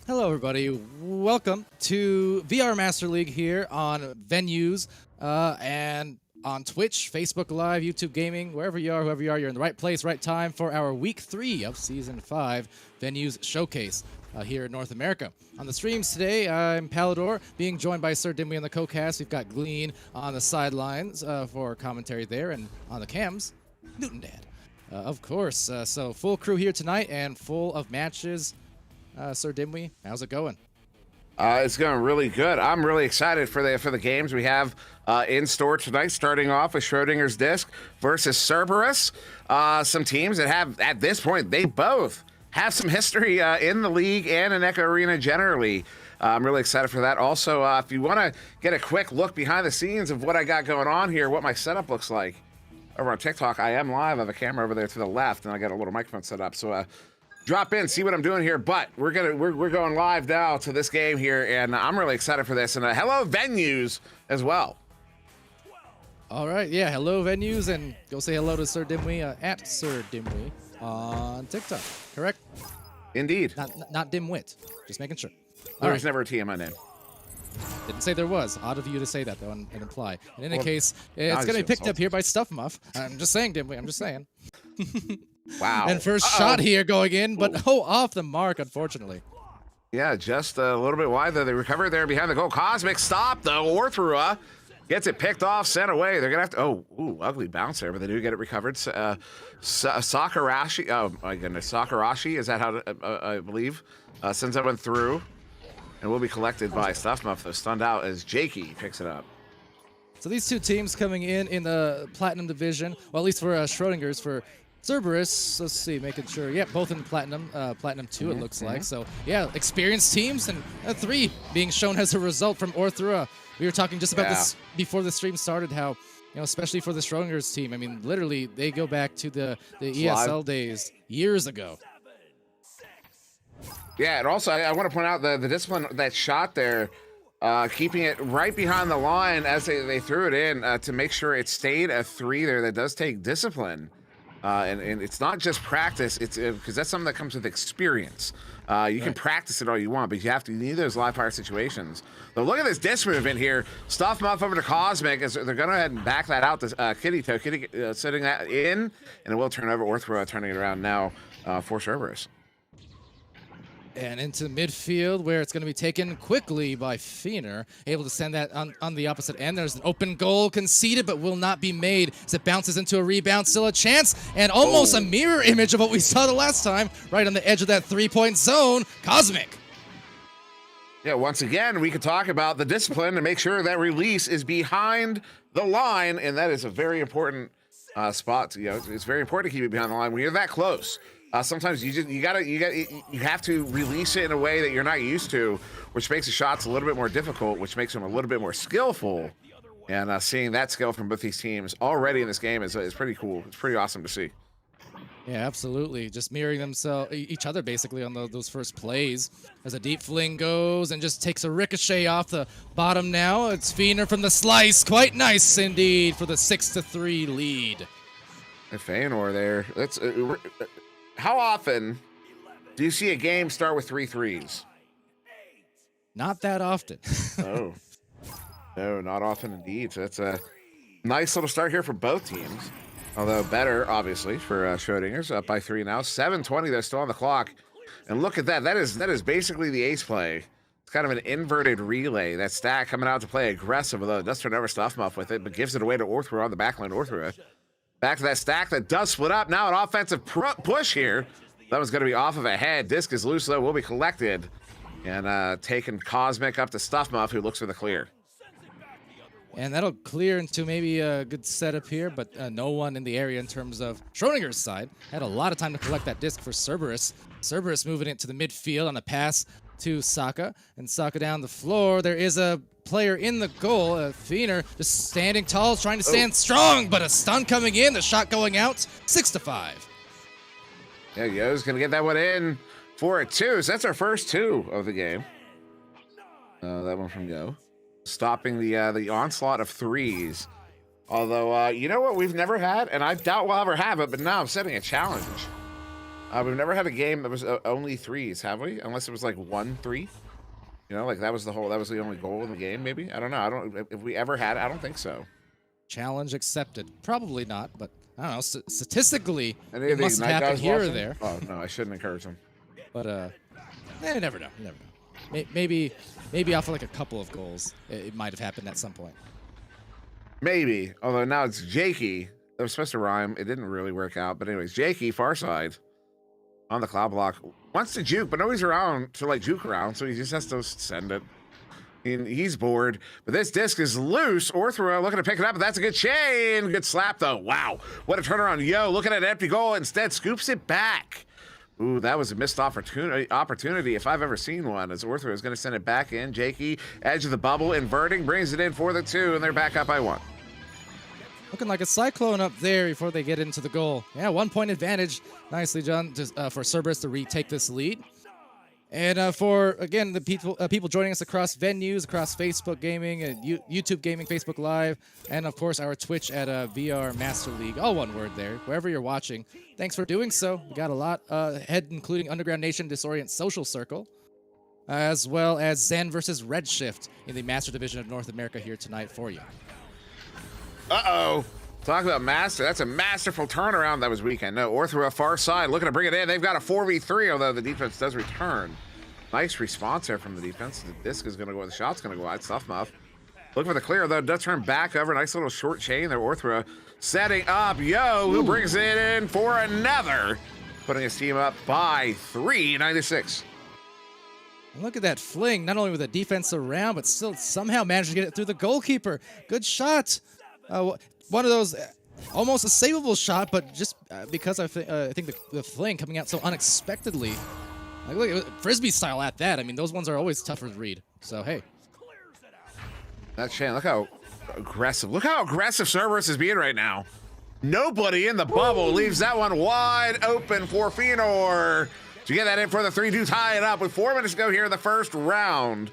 Hello, everybody. Welcome to VR Master League here on Venues and on Twitch, Facebook Live, YouTube Gaming, wherever you are, whoever you are, you're in the right place, right time for our Week 3 of Season 5 Venues Showcase here in North America. On the streams today, I'm Pallador, being joined by Sir Dimwee on the co-cast. We've got Glean on the sidelines for commentary there, and on the cams, Newton Dad. Of course, so full crew here tonight and full of matches. Sir Dimwee, how's it going? It's going really good. I'm really excited for the games we have in store tonight, starting off with Schrodinger's Disc versus Cerberus. Some teams that have, at this point, they both have some history in the league and in Echo Arena generally. I'm really excited for that. Also, if you want to get a quick look behind the scenes of what I got going on here, what my setup looks like over on TikTok, I am live. I have a camera over there to the left, and I got a little microphone set up. So drop in, see what I'm doing here. But we're going live now to this game here, and I'm really excited for this. And hello, Venues as well. All right, yeah, hello, Venues, and go say hello to Sir Dimwee at Sir Dimwee on TikTok, correct? Indeed. Not Dimwit, just making sure. There was never a T in my name. Didn't say there was. Odd of you to say that, though, and imply. In any case, it's going to be picked up here by Stuff Muff. I'm just saying, Dimwee, I'm just saying. Wow. And first shot here going in, but off the mark, unfortunately. Yeah, just a little bit wide, though. They recovered there behind the goal. Cosmic stop, though. Orthra gets it picked off, sent away. They're going to have to, ugly bounce there, but they do get it recovered. Sakurashi, oh my goodness, Sakurashi, is that how I believe, sends that one through. And will be collected by Stuff Muff, though, stunned out as Jakey picks it up. So these two teams coming in the Platinum Division, well, at least for Schrodinger's, for Cerberus, let's see, making sure, yeah, both in Platinum, Platinum 2 it looks like. So, yeah, experienced teams, and 3 being shown as a result from Orthra. We were talking just about this before the stream started, how, you know, especially for the Schrodinger's team, I mean, literally, they go back to the ESL days years ago. Yeah, and also, I want to point out the discipline, that shot there, keeping it right behind the line as they threw it in to make sure it stayed a 3 there. That does take discipline. And it's not just practice, it's because that's something that comes with experience. You can practice it all you want, but you need those live fire situations. But look at this disc movement here. Stuff him up over to Cosmic as they're going to go ahead and back that out to Kitty Toe. Kitty sitting that in, and it will turn over. Orthro turning it around now for Cerberus. And into midfield, where it's going to be taken quickly by Fiener, able to send that on the opposite end. There's an open goal conceded, but will not be made as it bounces into a rebound. Still a chance, and almost a mirror image of what we saw the last time, right on the edge of that three-point zone. Cosmic. Yeah, once again, we could talk about the discipline to make sure that release is behind the line, and that is a very important spot. You know, it's very important to keep it behind the line when you're that close. Sometimes you have to release it in a way that you're not used to, which makes the shots a little bit more difficult, which makes them a little bit more skillful. And seeing that skill from both these teams already in this game is pretty cool. It's pretty awesome to see. Yeah, absolutely. Just mirroring each other basically on those first plays. As a deep fling goes and just takes a ricochet off the bottom now. It's Fiener from the slice. Quite nice indeed for the 6-3 lead. And Feanor there. Let's. How often do you see a game start with 3 threes? Not that often. Oh. No, not often indeed. So that's a nice little start here for both teams. Although better, obviously, for Schrodinger's up by 3 now. 7:20, they're still on the clock. And look at that. That is basically the ace play. It's kind of an inverted relay. That stack coming out to play aggressive, although it does turn over stuff up with it, but gives it away to Orthro on the backline. Orthro back to that stack that does split up. Now an offensive push here. That was going to be off of a head. Disc is loose, though. Will be collected. And taking Cosmic up to Stuffmuff, who looks for the clear. And that'll clear into maybe a good setup here, but no one in the area in terms of Schrodinger's side. Had a lot of time to collect that disc for Cerberus. Cerberus moving it to the midfield on a pass to Saka. And Saka down the floor. There is a player in the goal. Fiener just standing tall, trying to stand strong, but a stun coming in. The shot going out. 6-5. Yeah, Yo's going to get that one in for a 2. So that's our first 2 of the game. That one from Yo. Stopping the onslaught of 3s. Although, you know what we've never had, and I doubt we'll ever have it, but now I'm setting a challenge. We've never had a game that was only 3s, have we? Unless it was like 1 3. You know, like that was the only goal in the game, maybe? I don't know. If we ever had it, I don't think so. Challenge accepted. Probably not, but I don't know. Statistically, Any it must have happened here or there. Oh, no, I shouldn't encourage them. But, you never know. You never know. Maybe off of like a couple of goals, it might have happened at some point. Maybe. Although now it's Jakey. It was supposed to rhyme. It didn't really work out. But anyways, Jakey, far side, on the cloud block. Wants to juke, but nobody's around to like juke around, so he just has to send it. He's bored. But this disc is loose. Orthro looking to pick it up, but that's a good chain. Good slap, though. Wow. What a turnaround. Yo, looking at an empty goal. Instead, scoops it back. Ooh, that was a missed opportunity if I've ever seen one, as Orthro is going to send it back in. Jakey, edge of the bubble, inverting, brings it in for the 2, and they're back up by 1. Looking like a cyclone up there before they get into the goal. Yeah, 1 point advantage. Nicely done for Cerberus to retake this lead. And for, again, the people joining us across venues, across Facebook Gaming, and YouTube Gaming, Facebook Live, and, of course, our Twitch at VR Master League. All one word there, wherever you're watching. Thanks for doing so. We got a lot ahead, including Underground Nation, Disorient Social Circle, as well as Zen versus Redshift in the Master Division of North America here tonight for you. Uh-oh. Talk about master. That's a masterful turnaround. That was weak. I know. Orthro far side looking to bring it in. They've got a 4v3, although the defense does return. Nice response there from the defense. The disc is going to go. The shot's going to go wide. Stuffmuff. Looking for the clear, though. Does turn back over. Nice little short chain there. Orthro setting up Yo, who brings it in for another. Putting his team up by 3, 96. Look at that fling. Not only with the defense around, but still somehow managed to get it through the goalkeeper. Good shot. One of those almost a savable shot, but just because I think the fling coming out so unexpectedly. Like, look, Frisbee style at that. I mean, those ones are always tougher to read. So, hey. That Shane, look how aggressive Cerberus is being right now. Nobody in the bubble leaves that one wide open for Fenor to get that in for the 3-2, tie it up with 4 minutes to go here in the first round.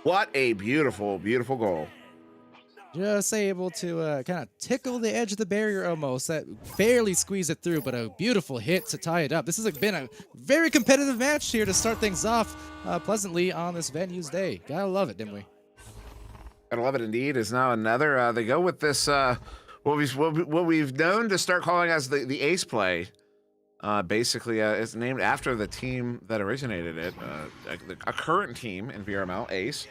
What a beautiful, beautiful goal. Just able to kind of tickle the edge of the barrier almost. That barely squeezed it through, but a beautiful hit to tie it up. This has been a very competitive match here to start things off pleasantly on this Venues day. Gotta love it, didn't we? Gotta love it indeed. Is now another, they go with this, what we've known to start calling as the ace play. Basically, it's named after the team that originated it, a current team in VRML, Ace.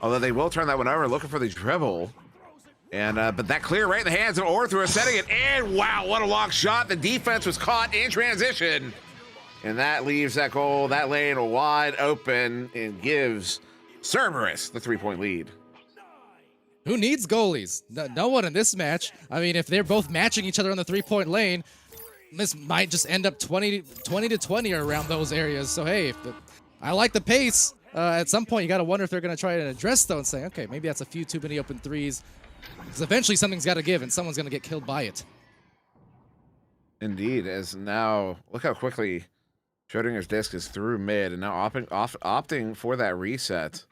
Although they will turn that one over, looking for the dribble. And but that clear right in the hands of Orthra, setting it in. Wow, what a long shot. The defense was caught in transition. And that leaves that goal, that lane wide open, and gives Cerberus the 3-point lead. Who needs goalies? No one in this match. I mean, if they're both matching each other on the 3-point lane, this might just end up 20 to 20 around those areas. So, hey, I like the pace. At some point, you got to wonder if they're going to try and address, though, and say, okay, maybe that's a few too many open threes. Because eventually something's got to give, and someone's going to get killed by it. Indeed, as now, look how quickly Schrodinger's disc is through mid, and now opting for that reset.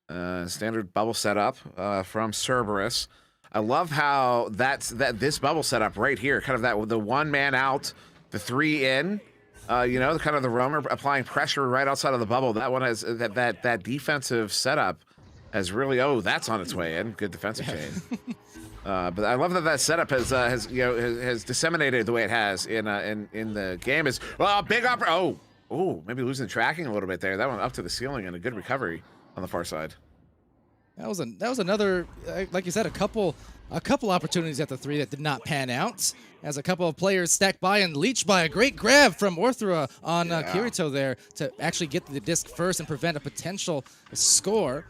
Standard bubble setup from Cerberus. I love how this bubble setup right here, kind of the 1 man out, the 3 in. You know, kind of the roamer applying pressure right outside of the bubble. That one has that defensive setup has really, that's on its way in. Good defensive chain. But I love that setup has disseminated the way it has in the game. Is big maybe losing tracking a little bit there. That one up to the ceiling and a good recovery on the far side. That was another, like you said, a couple opportunities at the 3 that did not pan out, as a couple of players stacked by and leached by a great grab from Orthra on Kirito there to actually get the disc first and prevent a potential score.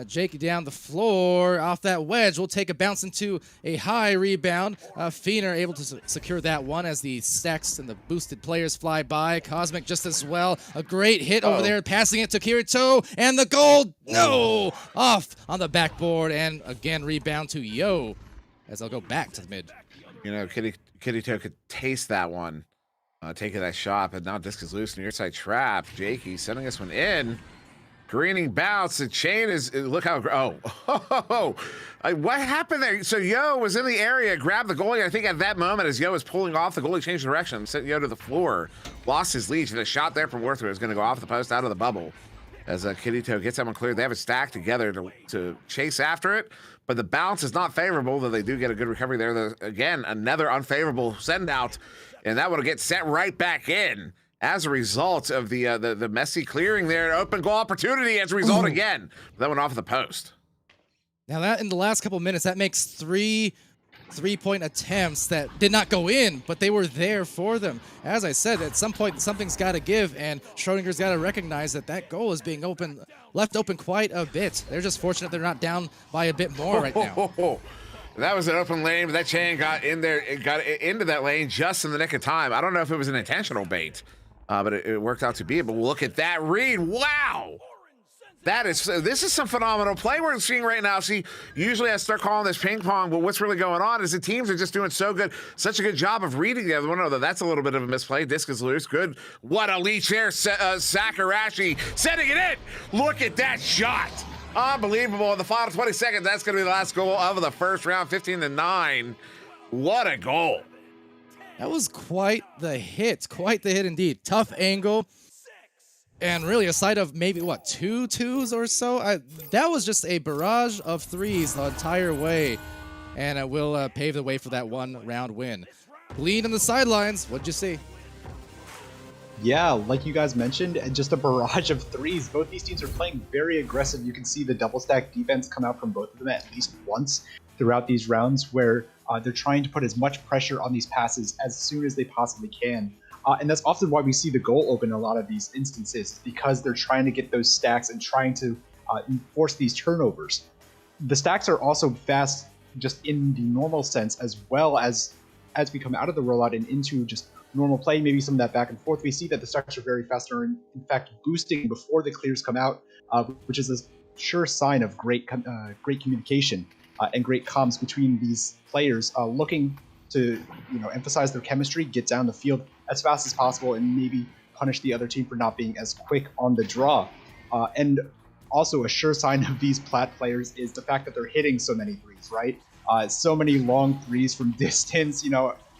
Jake down the floor off that wedge will take a bounce into a high rebound. Fenor able to secure that one as the stacks and the boosted players fly by. Cosmic just as well. A great hit over there, passing it to Kirito, and the goal, no! Off on the backboard, and again rebound to Yo, as they'll go back to the mid. You know, Kirito could taste that one, taking that shot, but now disc is loose near side trap. Jakey sending this one in. Greening bounce. The chain is, look how, what happened there? So Yo was in the area, grabbed the goalie. I think at that moment, as Yo was pulling off, the goalie changed direction, sent Yo to the floor, lost his leash, and a shot there from Orthra is going to go off the post out of the bubble. As Kirito gets that one cleared, they have it stacked together to chase after it, but the bounce is not favorable, though they do get a good recovery there. Again, another unfavorable send out, and that one will get sent right back in. As a result of the messy clearing there, open goal opportunity as a result again. That went off the post. Now that in the last couple of minutes, that makes 3 3-point attempts that did not go in, but they were there for them. As I said, at some point, something's got to give, and Schrodinger's got to recognize that goal is being left open quite a bit. They're just fortunate they're not down by a bit more right now. That was an open lane, but that chain got in there. It got into that lane just in the nick of time. I don't know if it was an intentional bait. But it worked out to be it. But look at that read. Wow. This is some phenomenal play we're seeing right now. See, usually I start calling this ping pong, but what's really going on is the teams are just doing such a good job of reading the other one. No, that's a little bit of a misplay. Disc is loose. Good. What a leech there. Sakarashi setting it in. Look at that shot. Unbelievable. In the final 20 seconds, that's going to be the last goal of the first round, 15-9. What a goal. That was quite the hit indeed. Tough angle, and really a sight of maybe, 2 twos or so? That was just a barrage of threes the entire way, and it will pave the way for that 1-round win. Bleed on the sidelines, what'd you see? Yeah, like you guys mentioned, just a barrage of threes. Both these teams are playing very aggressive. You can see the double stack defense come out from both of them at least once throughout these rounds, where they're trying to put as much pressure on these passes as soon as they possibly can. And that's often why we see the goal open in a lot of these instances, because they're trying to get those stacks and trying to force these turnovers. The stacks are also fast just in the normal sense, as well as as we come out of the rollout and into just normal play, maybe some of that back and forth, we see that the stacks are very fast and are in fact boosting before the clears come out, which is a sure sign of great communication and great comms between these players, looking to emphasize their chemistry, get down the field as fast as possible, and maybe punish the other team for not being as quick on the draw. And also a sure sign of these plat players is the fact that they're hitting so many threes, right? So many long threes from distance,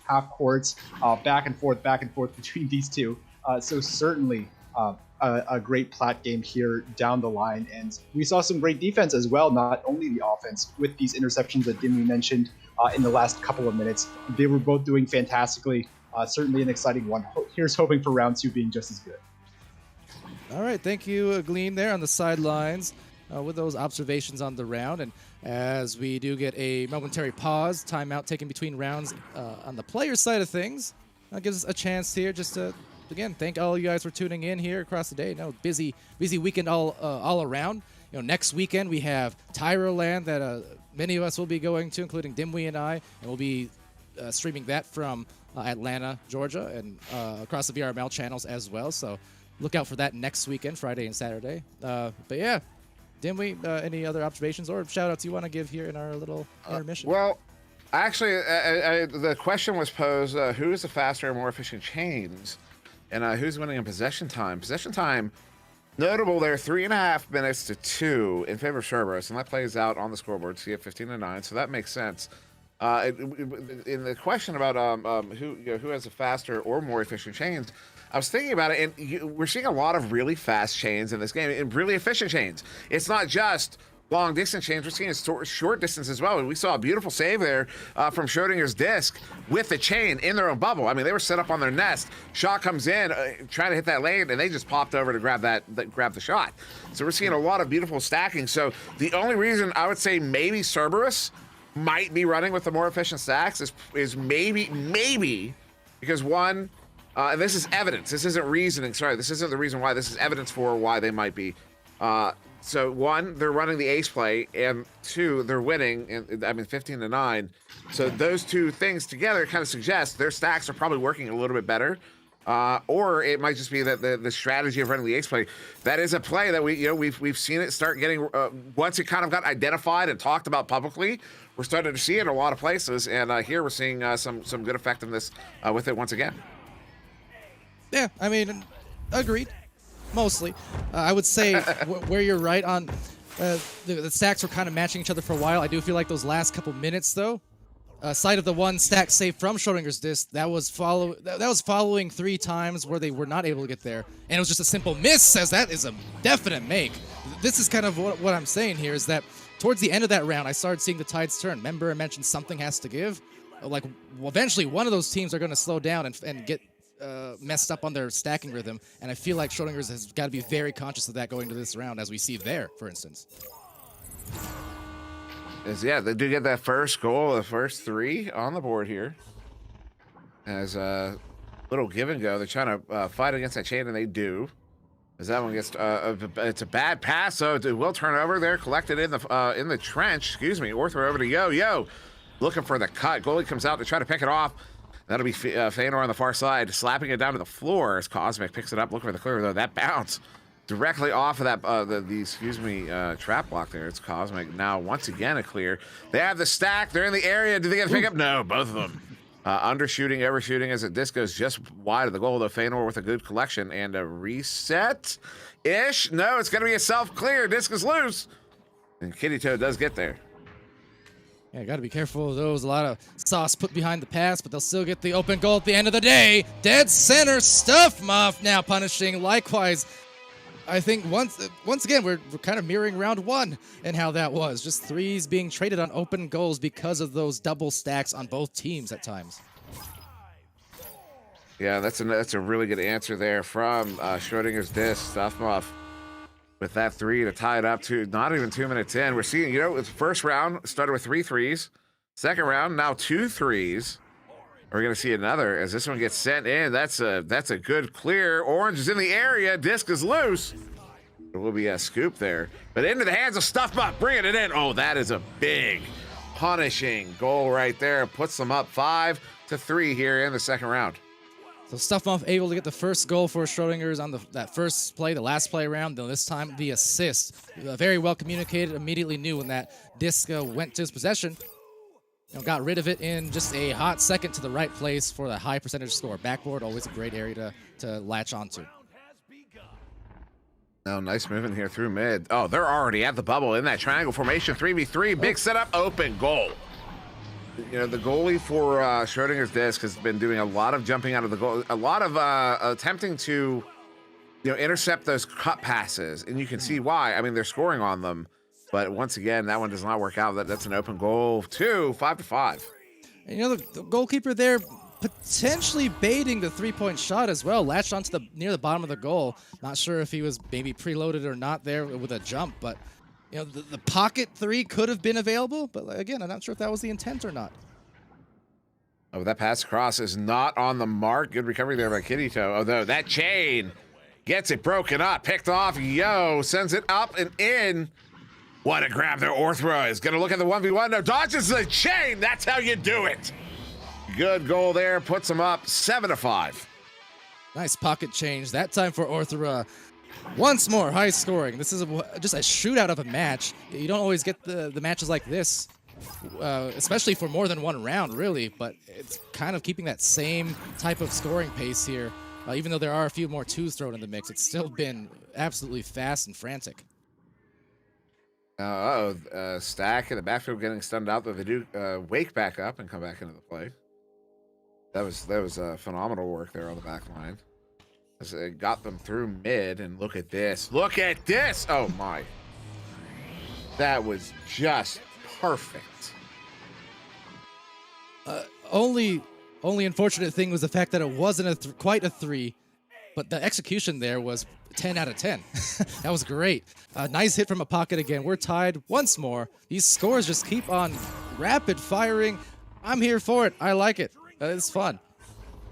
half courts, back and forth between these two. So certainly a great plat game here down the line. And we saw some great defense as well, not only the offense, with these interceptions that Dimmy mentioned in the last couple of minutes. They were both doing fantastically. Certainly an exciting one. Here's hoping for round 2 being just as good. All right, thank you, Glean, there on the sidelines with those observations on the round. And as we do get a momentary pause, timeout taken between rounds on the player side of things, that gives us a chance here just to, again, thank all you guys for tuning in here across the day. Busy weekend all around. Next weekend we have Tyroland that many of us will be going to, including Dimwee and I, and we'll be streaming that from Atlanta, Georgia, and across the VRML channels as well. So look out for that next weekend, Friday and Saturday. But yeah, Dimwee, any other observations or shout-outs you want to give here in our little intermission? Well, actually, the question was posed, who is the faster and more efficient chains? And who's winning in possession time? Possession time, notable there, 3.5 minutes to 2 in favor of Cerberus, and that plays out on the scoreboard. See it 15-9, so that makes sense. In the question about who has a faster or more efficient chains, I was thinking about it, and we're seeing a lot of really fast chains in this game, and really efficient chains. It's not just long distance chains, we're seeing short distance as well. And we saw a beautiful save there from Schrodinger's disc with the chain in their own bubble. I mean, they were set up on their nest. Shot comes in, trying to hit that lane, and they just popped over to grab the shot. So we're seeing a lot of beautiful stacking. So the only reason I would say maybe Cerberus might be running with the more efficient stacks is maybe because one, and this is evidence. This isn't reasoning. Sorry, this isn't the reason why. This is evidence for why they might be. So one, they're running the ace play, and two, they're winning. 15-9. So those two things together kind of suggest their stacks are probably working a little bit better. Or it might just be that the strategy of running the ace play, that is a play that we've seen it start getting once it kind of got identified and talked about publicly. We're starting to see it in a lot of places, and here we're seeing some good effectiveness with it once again. Yeah, I mean, agreed. Mostly. I would say where you're right on the stacks were kind of matching each other for a while. I do feel like those last couple minutes, though, side of the one stack save from Schrodinger's disc, that was following 3 times where they were not able to get there, and it was just a simple miss, as that is a definite make. This is kind of what I'm saying here, is that towards the end of that round, I started seeing the tides turn. Remember I mentioned something has to give? Like, eventually one of those teams are going to slow down and get messed up on their stacking rhythm, and I feel like Schrodinger's has got to be very conscious of that going to this round, as we see there, for instance. Yeah, they do get that first goal, the first 3 on the board here. As a little give and go, they're trying to fight against that chain, and they do. As that one gets, it's a bad pass, so it will turn over there, collected in the trench, excuse me, or throw over to Yo, looking for the cut. Goalie comes out to try to pick it off. That'll be Feanor on the far side, slapping it down to the floor as Cosmic picks it up, looking for the clear, though. That bounce directly off of that, trap block there. It's Cosmic now once again a clear. They have the stack. They're in the area. Do they get to pick up? No, both of them. Undershooting, overshooting as the disc goes just wide of the goal, though. Feanor with a good collection and a reset-ish. No, it's going to be a self-clear. Disc is loose. And Kitty Toe does get there. Yeah, got to be careful of those. A lot of sauce put behind the pass, but they'll still get the open goal at the end of the day. Dead center stuff, Muff now punishing. Likewise, I think once again, we're kind of mirroring round 1 and how that was. Just threes being traded on open goals because of those double stacks on both teams at times. Yeah, that's a really good answer there from Schrodinger's disc, Stuff Muff. With that 3 to tie it up to not even 2 minutes in. We're seeing, the first round started with 3 threes. Second round, now 2 threes. We're going to see another as this one gets sent in. That's a good clear. Orange is in the area. Disc is loose. There will be a scoop there. But into the hands of Stuff Muff, bringing it in. Oh, that is a big punishing goal right there. Puts them up 5-3 here in the second round. So Stuffmuff able to get the first goal for Schrodinger's on that first play, the last play around. Though this time the assist, very well communicated. Immediately knew when that disc went to his possession. Got rid of it in just a hot second to the right place for the high percentage score. Backboard, always a great area to latch onto. Oh, nice movement here through mid. Oh, they're already at the bubble in that triangle formation. 3v3, big setup, open goal. The goalie for Schrodinger's disc has been doing a lot of jumping out of the goal, a lot of attempting to, intercept those cut passes, and you can see why. I mean, they're scoring on them, but once again, that one does not work out. That's an open goal, 5-5. And the goalkeeper there potentially baiting the 3-point shot as well. Latched onto near the bottom of the goal. Not sure if he was maybe preloaded or not there with a jump, but. The pocket 3 could have been available, but again, I'm not sure if that was the intent or not. Oh, that pass across is not on the mark. Good recovery there by Kitty Toe. Although that chain gets it broken up, picked off. Yo sends it up and in. What a grab there. Orthra is going to look at the 1v1. No, dodges the chain. That's how you do it. Good goal there. Puts him up 7-5. Nice pocket change. That time for Orthra. Once more, high scoring. This is just a shootout of a match. You don't always get the matches like this, especially for more than one round, really. But it's kind of keeping that same type of scoring pace here. Even though there are a few more twos thrown in the mix, it's still been absolutely fast and frantic. Stack in the backfield getting stunned out, though they do wake back up and come back into the play. That was phenomenal work there on the back line. As it got them through mid, and look at this. Look at this! Oh my. That was just perfect. Only unfortunate thing was the fact that it wasn't quite a 3, but the execution there was 10 out of 10. That was great. Nice hit from a pocket again. We're tied once more. These scores just keep on rapid firing. I'm here for it. I like it. It's fun.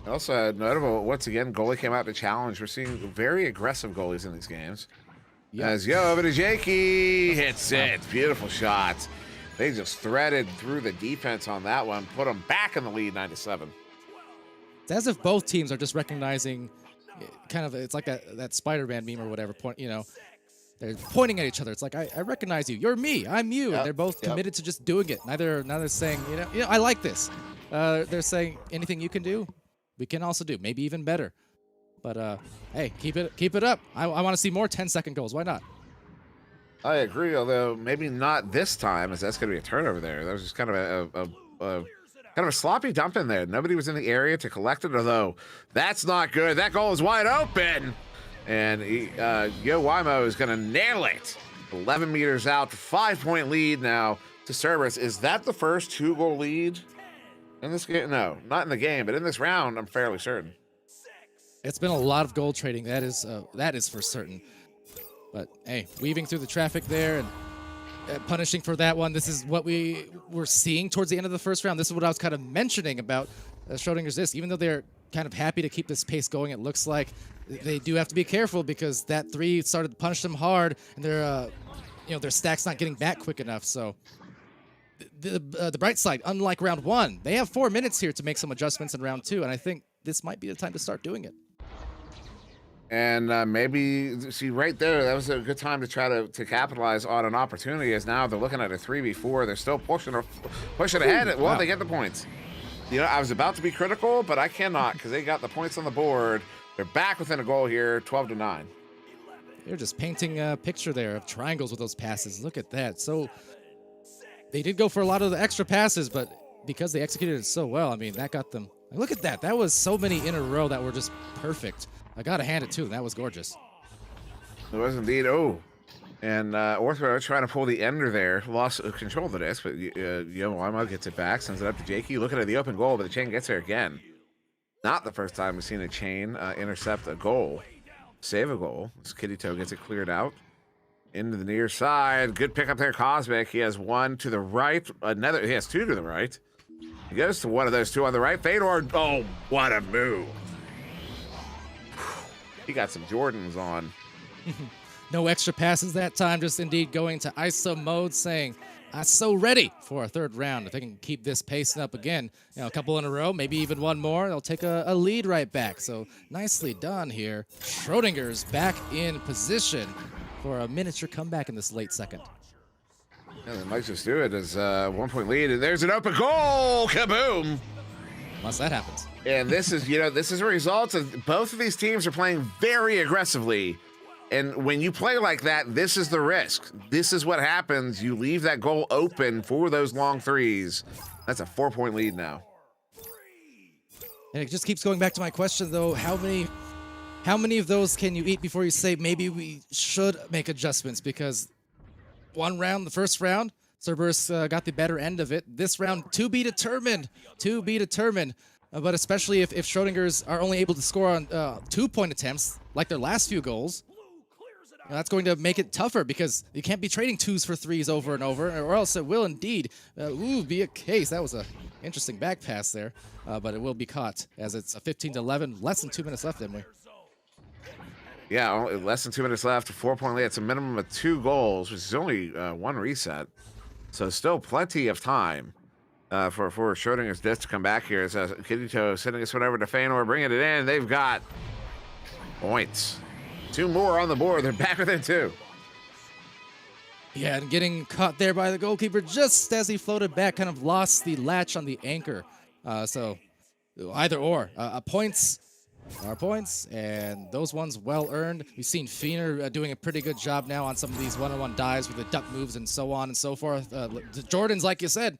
Also notable, once again, goalie came out to challenge. We're seeing very aggressive goalies in these games. Yep. As Jakey hits it. Beautiful shots. They just threaded through the defense on that one, put them back in the lead 9-7. It's as if both teams are just recognizing it's like that Spider-Man meme or whatever. They're pointing at each other. It's like, I recognize you. You're me. I'm you. Yep. And they're both committed to just doing it. Neither saying, I like this. They're saying anything you can do, we can also do, maybe even better. But hey, keep it up. I want to see more 10-second goals. Why not? I agree, although maybe not this time, as that's going to be a turnover there. That was just kind of a sloppy dump in there. Nobody was in the area to collect it, although that's not good. That goal is wide open, and Yo Wimo is going to nail it. 11 meters out, 5-point lead now to Cerberus. Is that the first 2-goal lead in this game? No, not in the game, but in this round, I'm fairly certain. It's been a lot of goal trading. That is for certain. But hey, weaving through the traffic there and punishing for that one. This is what we were seeing towards the end of the first round. This is what I was kind of mentioning about Schrodinger's disc. Even though they're kind of happy to keep this pace going, it looks like they do have to be careful because that 3 started to punish them hard, and their stack's not getting back quick enough. So the bright side, unlike round 1, they have 4 minutes here to make some adjustments in round 2, and I think this might be the time to start doing it. And maybe, see, right there, that was a good time to try to capitalize on an opportunity, as now they're looking at a 3v4. They're still pushing ahead. Well, wow. They get the points. I was about to be critical, but I cannot, because they got the points on the board. They're back within a goal here, 12-9. They're just painting a picture there of triangles with those passes. Look at that. So they did go for a lot of the extra passes, but because they executed it so well, I mean, that got them. Look at that. That was so many in a row that were just perfect. I got to hand it to them. That was gorgeous. It was indeed. Oh, and Orthro trying to pull the ender there. Lost control of the disc, but Yo Wimo gets it back, sends it up to Jakey. Looking at the open goal, but the chain gets there again. Not the first time we've seen a chain intercept a goal, save a goal. As Kitty Toe gets it cleared out into the near side. Good pickup there, Cosmic. He has 1 to the right. He has 2 to the right. He goes to one of those 2 on the right. Fedor. Oh, what a move! He got some Jordans on. No extra passes that time, just indeed going to ISO mode, saying, so ready for a third round. If they can keep this pacing up again, a couple in a row, maybe even one more, they'll take a lead right back. So nicely done here. Schrodinger's back in position for a miniature comeback in this late second. Yeah, they might just do it as a 1-point lead, and there's an open goal. Kaboom! Unless that happens. And this is, this is a result of both of these teams are playing very aggressively. And when you play like that, this is the risk. This is what happens. You leave that goal open for those long threes. That's a 4-point lead now. And it just keeps going back to my question, though. How many of those can you eat before you say maybe we should make adjustments? Because one round, the first round, Cerberus got the better end of it. This round, to be determined. To be determined. But especially if Schrodingers are only able to score on 2-point attempts, like their last few goals, that's going to make it tougher because you can't be trading 2s for 3s over and over, or else it will indeed be a case. That was an interesting back pass there, but it will be caught as it's a 15-11, less than 2 minutes left, Emily. Yeah, only less than 2 minutes left, 4-point lead. It's a minimum of 2 goals, which is only 1 reset. So still plenty of time for Schrodinger's disc to come back here. As Kirito sending this one over to Feanor, bringing it in. They've got points. 2 more on the board. They're back within 2. Yeah, and getting caught there by the goalkeeper just as he floated back, kind of lost the latch on the anchor. So either or. Points are points, and those ones well earned. We've seen Feanor doing a pretty good job now on some of these one-on-one dives with the duck moves and so on and so forth. Jordan's, like you said,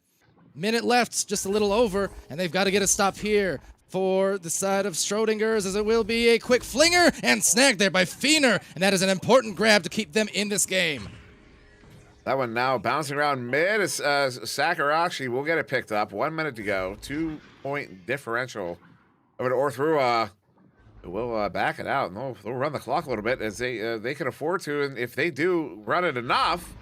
minute left, just a little over, and they've got to get a stop here for the side of Schrodinger's, as it will be a quick flinger and snagged there by Feanor, and that is an important grab to keep them in this game. That one now bouncing around mid. Sakarachi will get it picked up. 1 minute to go. 2-point differential over to Orthrua. We'll back it out, and they'll run the clock a little bit as they can afford to, and if they do run it enough,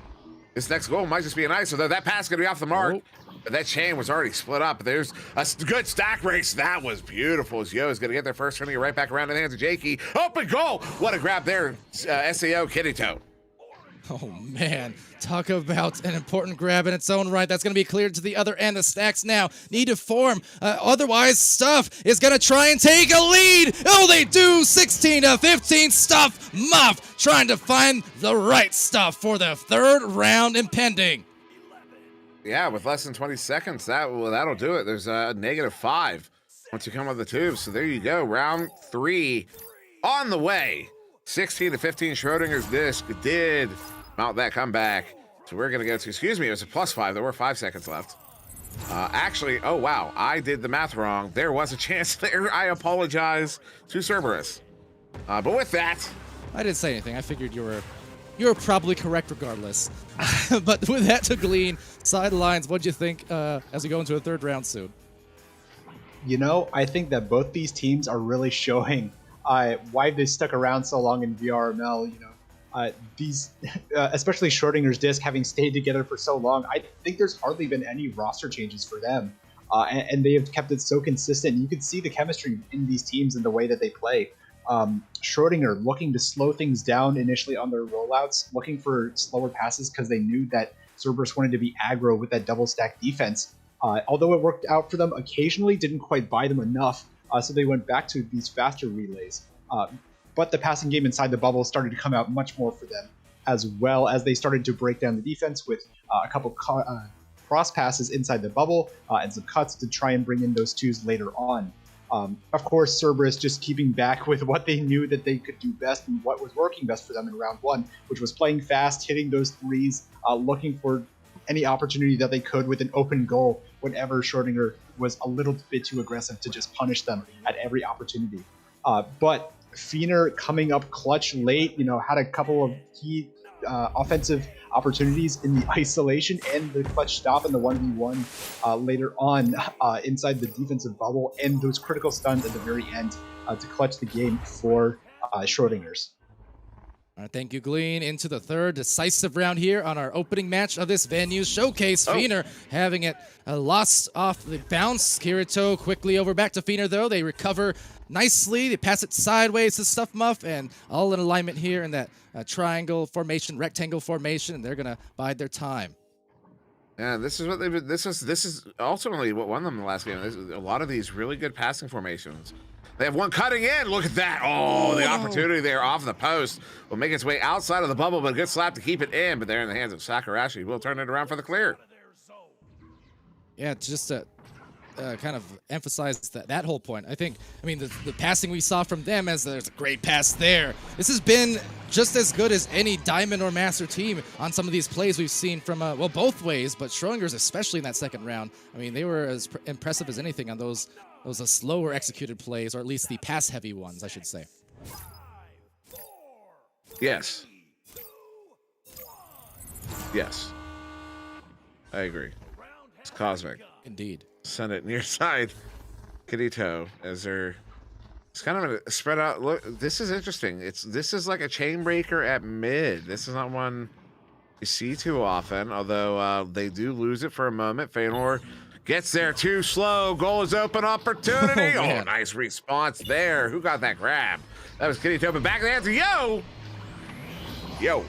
this next goal might just be an ISO. Though that pass going to be off the mark. But that chain was already split up. There's a good stack race. That was beautiful. As Yo is going to get there first, turning it right back around in the hands of Jakey. Open goal. What a grab there, SAO Kirito. Oh, man. Talk about an important grab in its own right. That's going to be cleared to the other end. The stacks now need to form. Otherwise, Stuff is going to try and take a lead. Oh, they do. 16-15. Stuff Muff trying to find the right stuff for the third round impending. Yeah, with less than 20 seconds, that'll do it. There's a -5 once you come on the tube. So there you go. Round 3 on the way. 16-15. Schrodinger's disc did mount that comeback. So we're going to go to, excuse me, it was a +5. There were 5 seconds left. Actually, oh, wow. I did the math wrong. There was a chance there. I apologize to Cerberus. But with that, I didn't say anything. I figured you were probably correct regardless. But with that to glean, sidelines, what'd you think as we go into a third round soon? I think that both these teams are really showing why they stuck around so long in VRML. These, especially Schrodinger's disc, having stayed together for so long, I think there's hardly been any roster changes for them. And they have kept it so consistent. You can see the chemistry in these teams and the way that they play. Schrodinger looking to slow things down initially on their rollouts, looking for slower passes because they knew that Cerberus wanted to be aggro with that double stack defense. Although it worked out for them occasionally, didn't quite buy them enough, so they went back to these faster relays. But the passing game inside the bubble started to come out much more for them, as well as they started to break down the defense with a couple cross passes inside the bubble and some cuts to try and bring in those 2s later on. Of course, Cerberus just keeping back with what they knew that they could do best and what was working best for them in round 1, which was playing fast, hitting those 3s, looking for any opportunity that they could with an open goal whenever Schrodinger was a little bit too aggressive to just punish them at every opportunity. But Feanor coming up clutch late, had a couple of key offensive opportunities in the isolation and the clutch stop in the 1v1 later on inside the defensive bubble, and those critical stuns at the very end to clutch the game for Schrodinger's. All right, thank you, Glean. Into the third decisive round here on our opening match of this venue showcase. Feanor having it lost off the bounce. Kirito quickly over back to Feanor, though. They recover nicely. They pass it sideways to Stuff Muff, and all in alignment here in that triangle formation, rectangle formation, and they're going to bide their time. Yeah, this is what they've. This is ultimately what won them in the last game. A lot of these really good passing formations. They have one cutting in. Look at that. Oh, the opportunity there off the post will make its way outside of the bubble, but a good slap to keep it in. But they're in the hands of Sakurashi. Will turn it around for the clear. Yeah, just to kind of emphasize that whole point. I mean, the passing we saw from them, as there's a great pass there. This has been just as good as any Diamond or Master team on some of these plays we've seen from, well, both ways, but Schrodinger's especially in that second round. I mean, they were as impressive as anything on those slower executed plays, or at least the pass-heavy ones, I should say. Yes. Yes. I agree. It's cosmic. Indeed. Send it near side. Kirito, as they're. It's kind of a spread out. Look, this is interesting. This is like a chain breaker at mid. This is not one you see too often, although they do lose it for a moment. Feanor gets there too slow. Goal is open opportunity. Oh, nice response there. Who got that grab? That was Kirito, but back of the hands. Yo!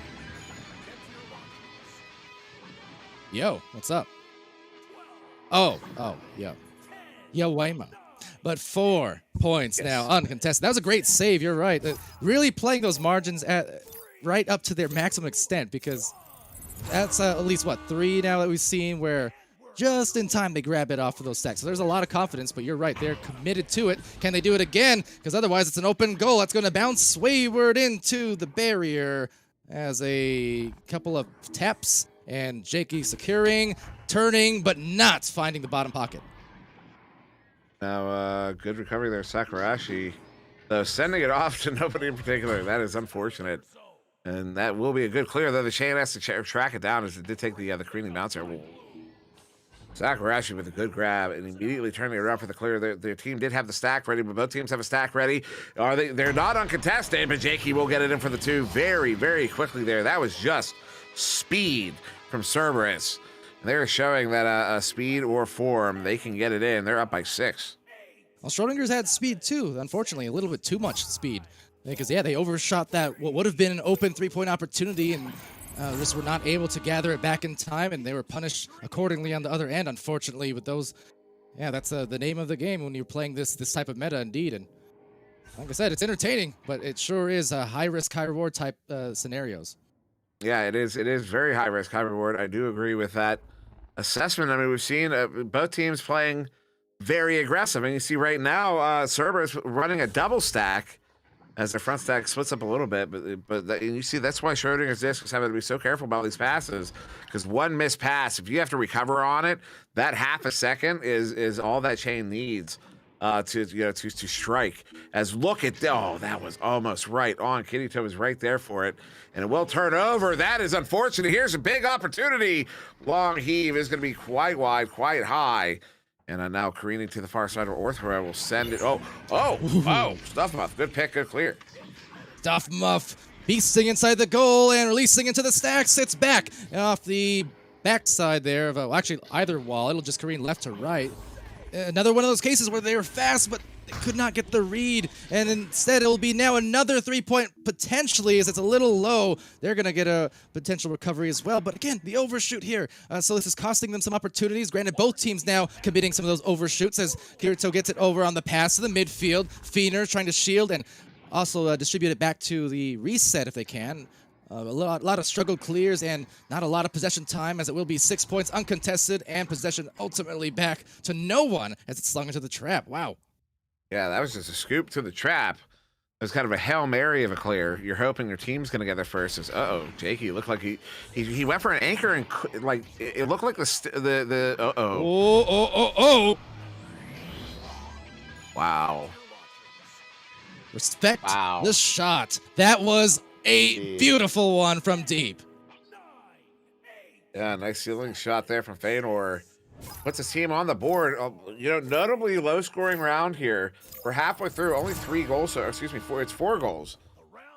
Yo, what's up? Oh, yo. Yo, Waymo. But 4 points now, uncontested. That was a great save, you're right. Really playing those margins right up to their maximum extent, because that's at least, 3 now that we've seen where just in time they grab it off of those stacks. So there's a lot of confidence, but you're right, they're committed to it. Can they do it again? Because otherwise it's an open goal. That's going to bounce wayward into the barrier as a couple of taps, and Jakey securing, turning, but not finding the bottom pocket. Now, good recovery there, Sakurashi. Though sending it off to nobody in particular, that is unfortunate. And that will be a good clear, though the chain has to track it down, as it did take the careening bouncer. Sakurashi with a good grab and immediately turning it around for the clear. Their team did have the stack ready, but both teams have a stack ready. They're not uncontested, but Jakey will get it in for the 2 very, very quickly there. That was just speed from Cerberus. They're showing that a speed or form, they can get it in. They're up by 6. Well, Schrodinger's had speed too, unfortunately, a little bit too much speed. Because, they overshot that, what would have been an open 3-point opportunity, and just were not able to gather it back in time, and they were punished accordingly on the other end, unfortunately, with those. Yeah, that's the name of the game when you're playing this type of meta, indeed. And like I said, it's entertaining, but it sure is high risk, high reward type scenarios. Yeah, it is. It is very high risk, high reward. I do agree with that assessment. I mean, we've seen both teams playing very aggressive, and you see right now, Cerberus running a double stack as their front stack splits up a little bit, but you see that's why Schrodinger's disc is having to be so careful about these passes, because one missed pass, if you have to recover on it, that half a second is all that chain needs to strike. As look at that was almost right on. Kirito was right there for it, and it will turn over. That is unfortunate. Here's a big opportunity. Long heave is going to be quite wide, quite high. And now careening to the far side of Orthro will send it. Stuff Muff. Good pick, good clear. Stuff Muff beasting inside the goal and releasing into the stack. Sits back off the backside there of actually either wall. It'll just careen left to right. Another one of those cases where they were fast, but they could not get the read. And instead, it'll be now another 3-point potentially, as it's a little low. They're going to get a potential recovery as well. But again, the overshoot here. So this is costing them some opportunities. Granted, both teams now committing some of those overshoots as Kirito gets it over on the pass to the midfield. Feener trying to shield and also distribute it back to the reset if they can. A lot of struggle clears and not a lot of possession time, as it will be 6 points uncontested and possession ultimately back to no one as it's slung into the trap. Wow. Yeah, that was just a scoop to the trap. It was kind of a Hail Mary of a clear. You're hoping your team's going to get there first. Jakey looked like he went for an anchor and like it looked like Wow. Respect the shot. That was a beautiful one from deep. Yeah, nice ceiling shot there from Feanor. Puts his team on the board. Notably low scoring round here. We're halfway through. Only 3 goals. Excuse me, 4. It's 4 goals.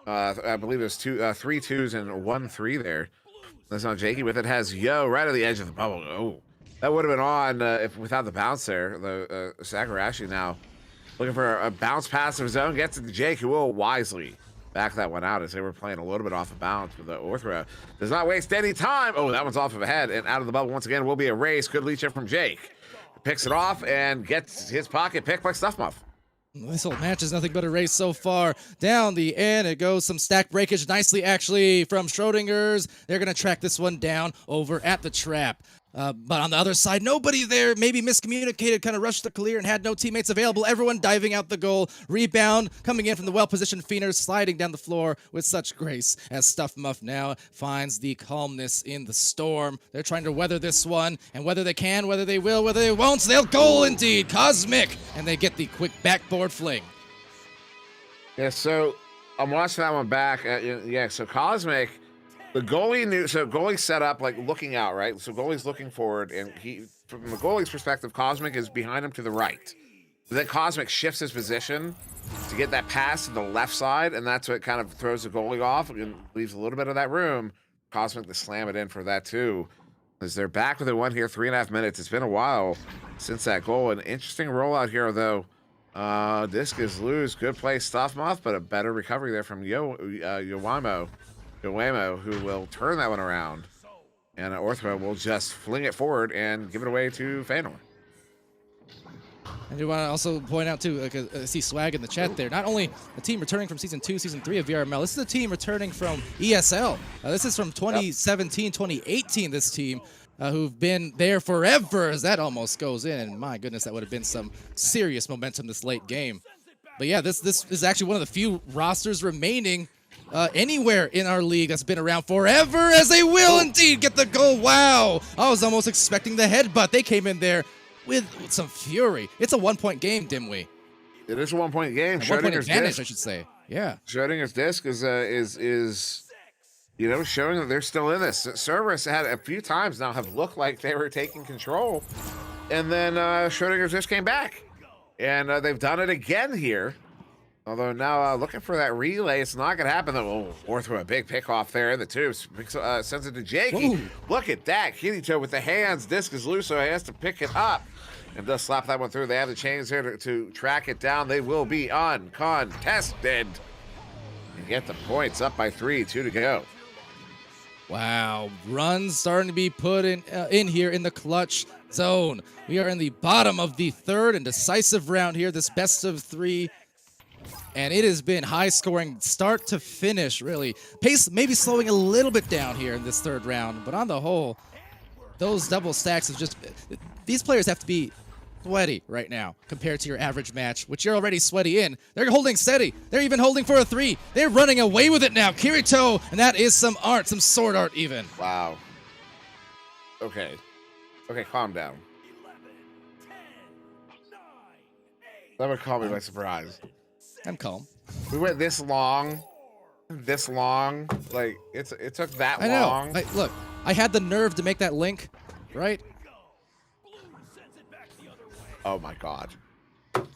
I believe it's 3 2s and 1 3 there. That's not Jakey with it. Has Yo right at the edge of the bubble. Oh, that would have been on if without the bounce there. Sakurashi now looking for a bounce pass of his own. Gets it to Jake, who will wisely back that one out as they were playing a little bit off of balance. But the Orthra does not waste any time. Oh, that one's off of a head, and out of the bubble once again will be a race. Good lead shift from Jake. Picks it off and gets his pocket picked by Stuffmuff. This whole match is nothing but a race so far. Down the end, it goes some stack breakage nicely, actually, from Schrodinger's. They're going to track this one down over at the trap. But on the other side, nobody there, maybe miscommunicated, kind of rushed to clear and had no teammates available. Everyone diving out the goal. Rebound coming in from the well-positioned Fienders, sliding down the floor with such grace as Stuffmuff now finds the calmness in the storm. They're trying to weather this one, and whether they can, whether they will, whether they won't, they'll goal indeed. Cosmic, and they get the quick backboard fling. Yeah, so I'm watching that one back. Yeah, so Cosmic, the goalie knew, so goalie set up like looking out, right? So goalie's looking forward, and he, from the goalie's perspective, Cosmic is behind him to the right. Then Cosmic shifts his position to get that pass to the left side, and that's what kind of throws the goalie off and leaves a little bit of that room. Cosmic to slam it in for that too. As they're back with a one here, 3.5 minutes. It's been a while since that goal. An interesting rollout here, though. Disc is loose. Good play, Stuffmuff, but a better recovery there from Yoamo, who will turn that one around. And Orthra will just fling it forward and give it away to Fëanor. I do want to also point out, too, I see Swag in the chat there. Not only a team returning from Season 2, Season 3 of VRML, this is a team returning from ESL. This is from 2017, 2018, this team, who've been there forever, as that almost goes in. And my goodness, that would have been some serious momentum this late game. But yeah, this is actually one of the few rosters remaining anywhere in our league that's been around forever, as they will indeed get the goal. Wow, I was almost expecting the headbutt. They came in there with some fury. It's a 1-point game, Dimwee. It is a 1-point game. 1-point advantage, I should say. Yeah. Schrodinger's disc is you know, showing that they're still in this. Cerberus had a few times now have looked like they were taking control, and then Schrodinger's disc came back, and they've done it again here. Although now looking for that relay, it's not going to happen. Oh, Orthra, a big pick off there in the tubes. Sends it to Jakey. Ooh. Look at that. Kirito with the hands. Disc is loose, so he has to pick it up. And does slap that one through. They have the chains here to track it down. They will be uncontested. And get the points up by 3, 2 to go. Wow, runs starting to be put in here in the clutch zone. We are in the bottom of the third and decisive round here, this best of 3. And it has been high scoring start to finish, really. Pace maybe slowing a little bit down here in this third round, but on the whole, those double stacks have just... These players have to be sweaty right now compared to your average match, which you're already sweaty in. They're holding steady. They're even holding for a 3. They're running away with it now. Kirito, and that is some art, some sword art even. Wow. Okay. Okay, calm down. That would call me by surprise. I'm calm. We went this long. Like, it took that long. I know. Look, I had the nerve to make that link, right? Oh my god.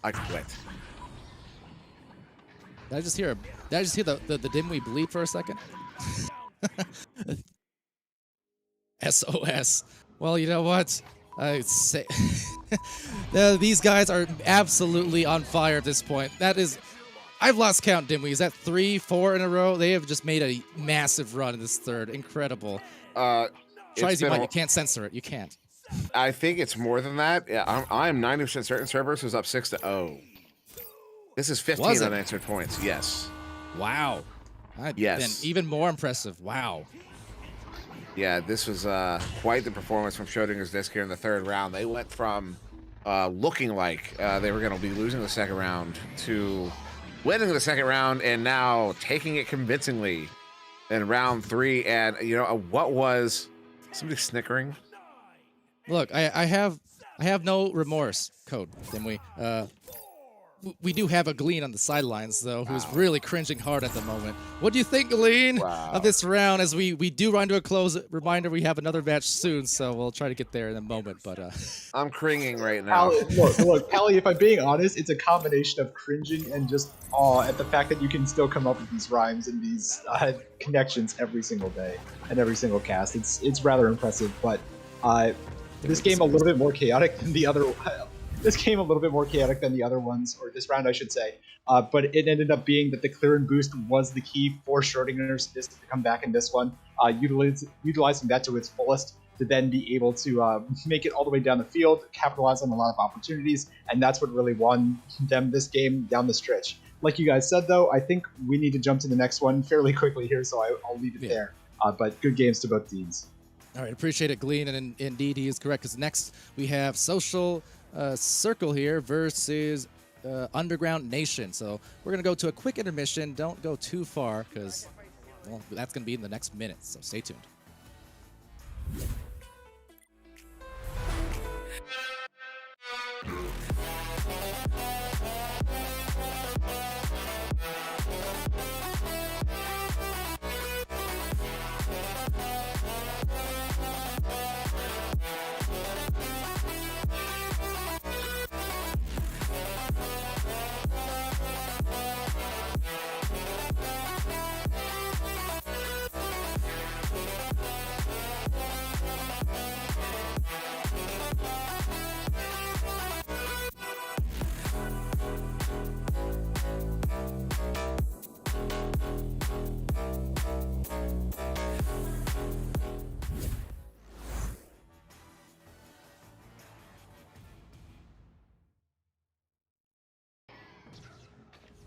I quit. Did I just hear the Dimwee bleep for a second? SOS. Well, you know what? I say these guys are absolutely on fire at this point. That is, I've lost count, Dimwee. Is that 3, 4 in a row? They have just made a massive run in this third. Incredible. Try as you might, you can't censor it. You can't. I think it's more than that. Yeah, I'm 90% certain Cerberus was up 6-0. This is 15 unanswered points. Yes. Wow. Yes. Then even more impressive. Wow. Yeah, this was quite the performance from Schrodinger's disc here in the third round. They went from looking like they were going to be losing the second round to winning the second round, and now taking it convincingly in round 3. And you know what was somebody snickering? Look, I have no remorse, Code. Then we do have a Glean on the sidelines, though, who's really cringing hard at the moment. What do you think, Glean, of this round? As we do run to a close. Reminder, we have another match soon, so we'll try to get there in a moment. But I'm cringing right now. Look, Pally, if I'm being honest, it's a combination of cringing and just awe at the fact that you can still come up with these rhymes and these connections every single day and every single cast. It's rather impressive, but this game a little bit more chaotic than the other this game a little bit more chaotic than the other ones, or this round I should say. But it ended up being that the clear and boost was the key for Schrodinger's disc to come back in this one, utilizing that to its fullest to then be able to make it all the way down the field, capitalize on a lot of opportunities, and that's what really won them this game down the stretch. Like you guys said, though, I think we need to jump to the next one fairly quickly here, so I'll leave it there. But good games to both teams. All right, appreciate it, Glean, and indeed he is correct, because next we have Social Circle here versus Underground Nation. So we're going to go to a quick intermission. Don't go too far, because well, that's going to be in the next minute, so stay tuned.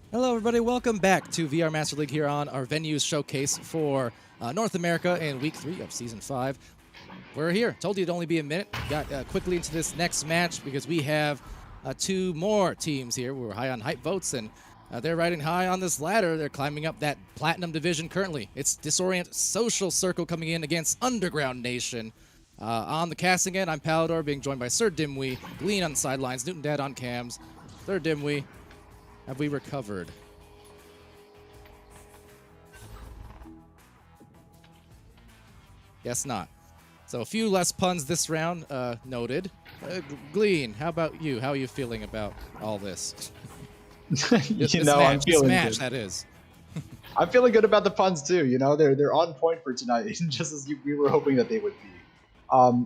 Hello, everybody. Welcome back to VR Master League here on our venues showcase for North America in Week 3 of Season 5. We're here. Told you it'd only be a minute. Got quickly into this next match because we have 2 more teams here. We're high on hype votes, and they're riding high on this ladder. They're climbing up that Platinum division currently. It's Disorient Social Circle coming in against Underground Nation. On the casting end, I'm Palador, being joined by Sir Dimwee, Glean on the sidelines, Newton Dad on cams. Sir Dimwee, have we recovered? Guess not. So a few less puns this round, noted. Glean, how about you? How are you feeling about all this? I'm feeling match, good. That is. I'm feeling good about the puns too. You know, they're on point for tonight, just as we were hoping that they would be.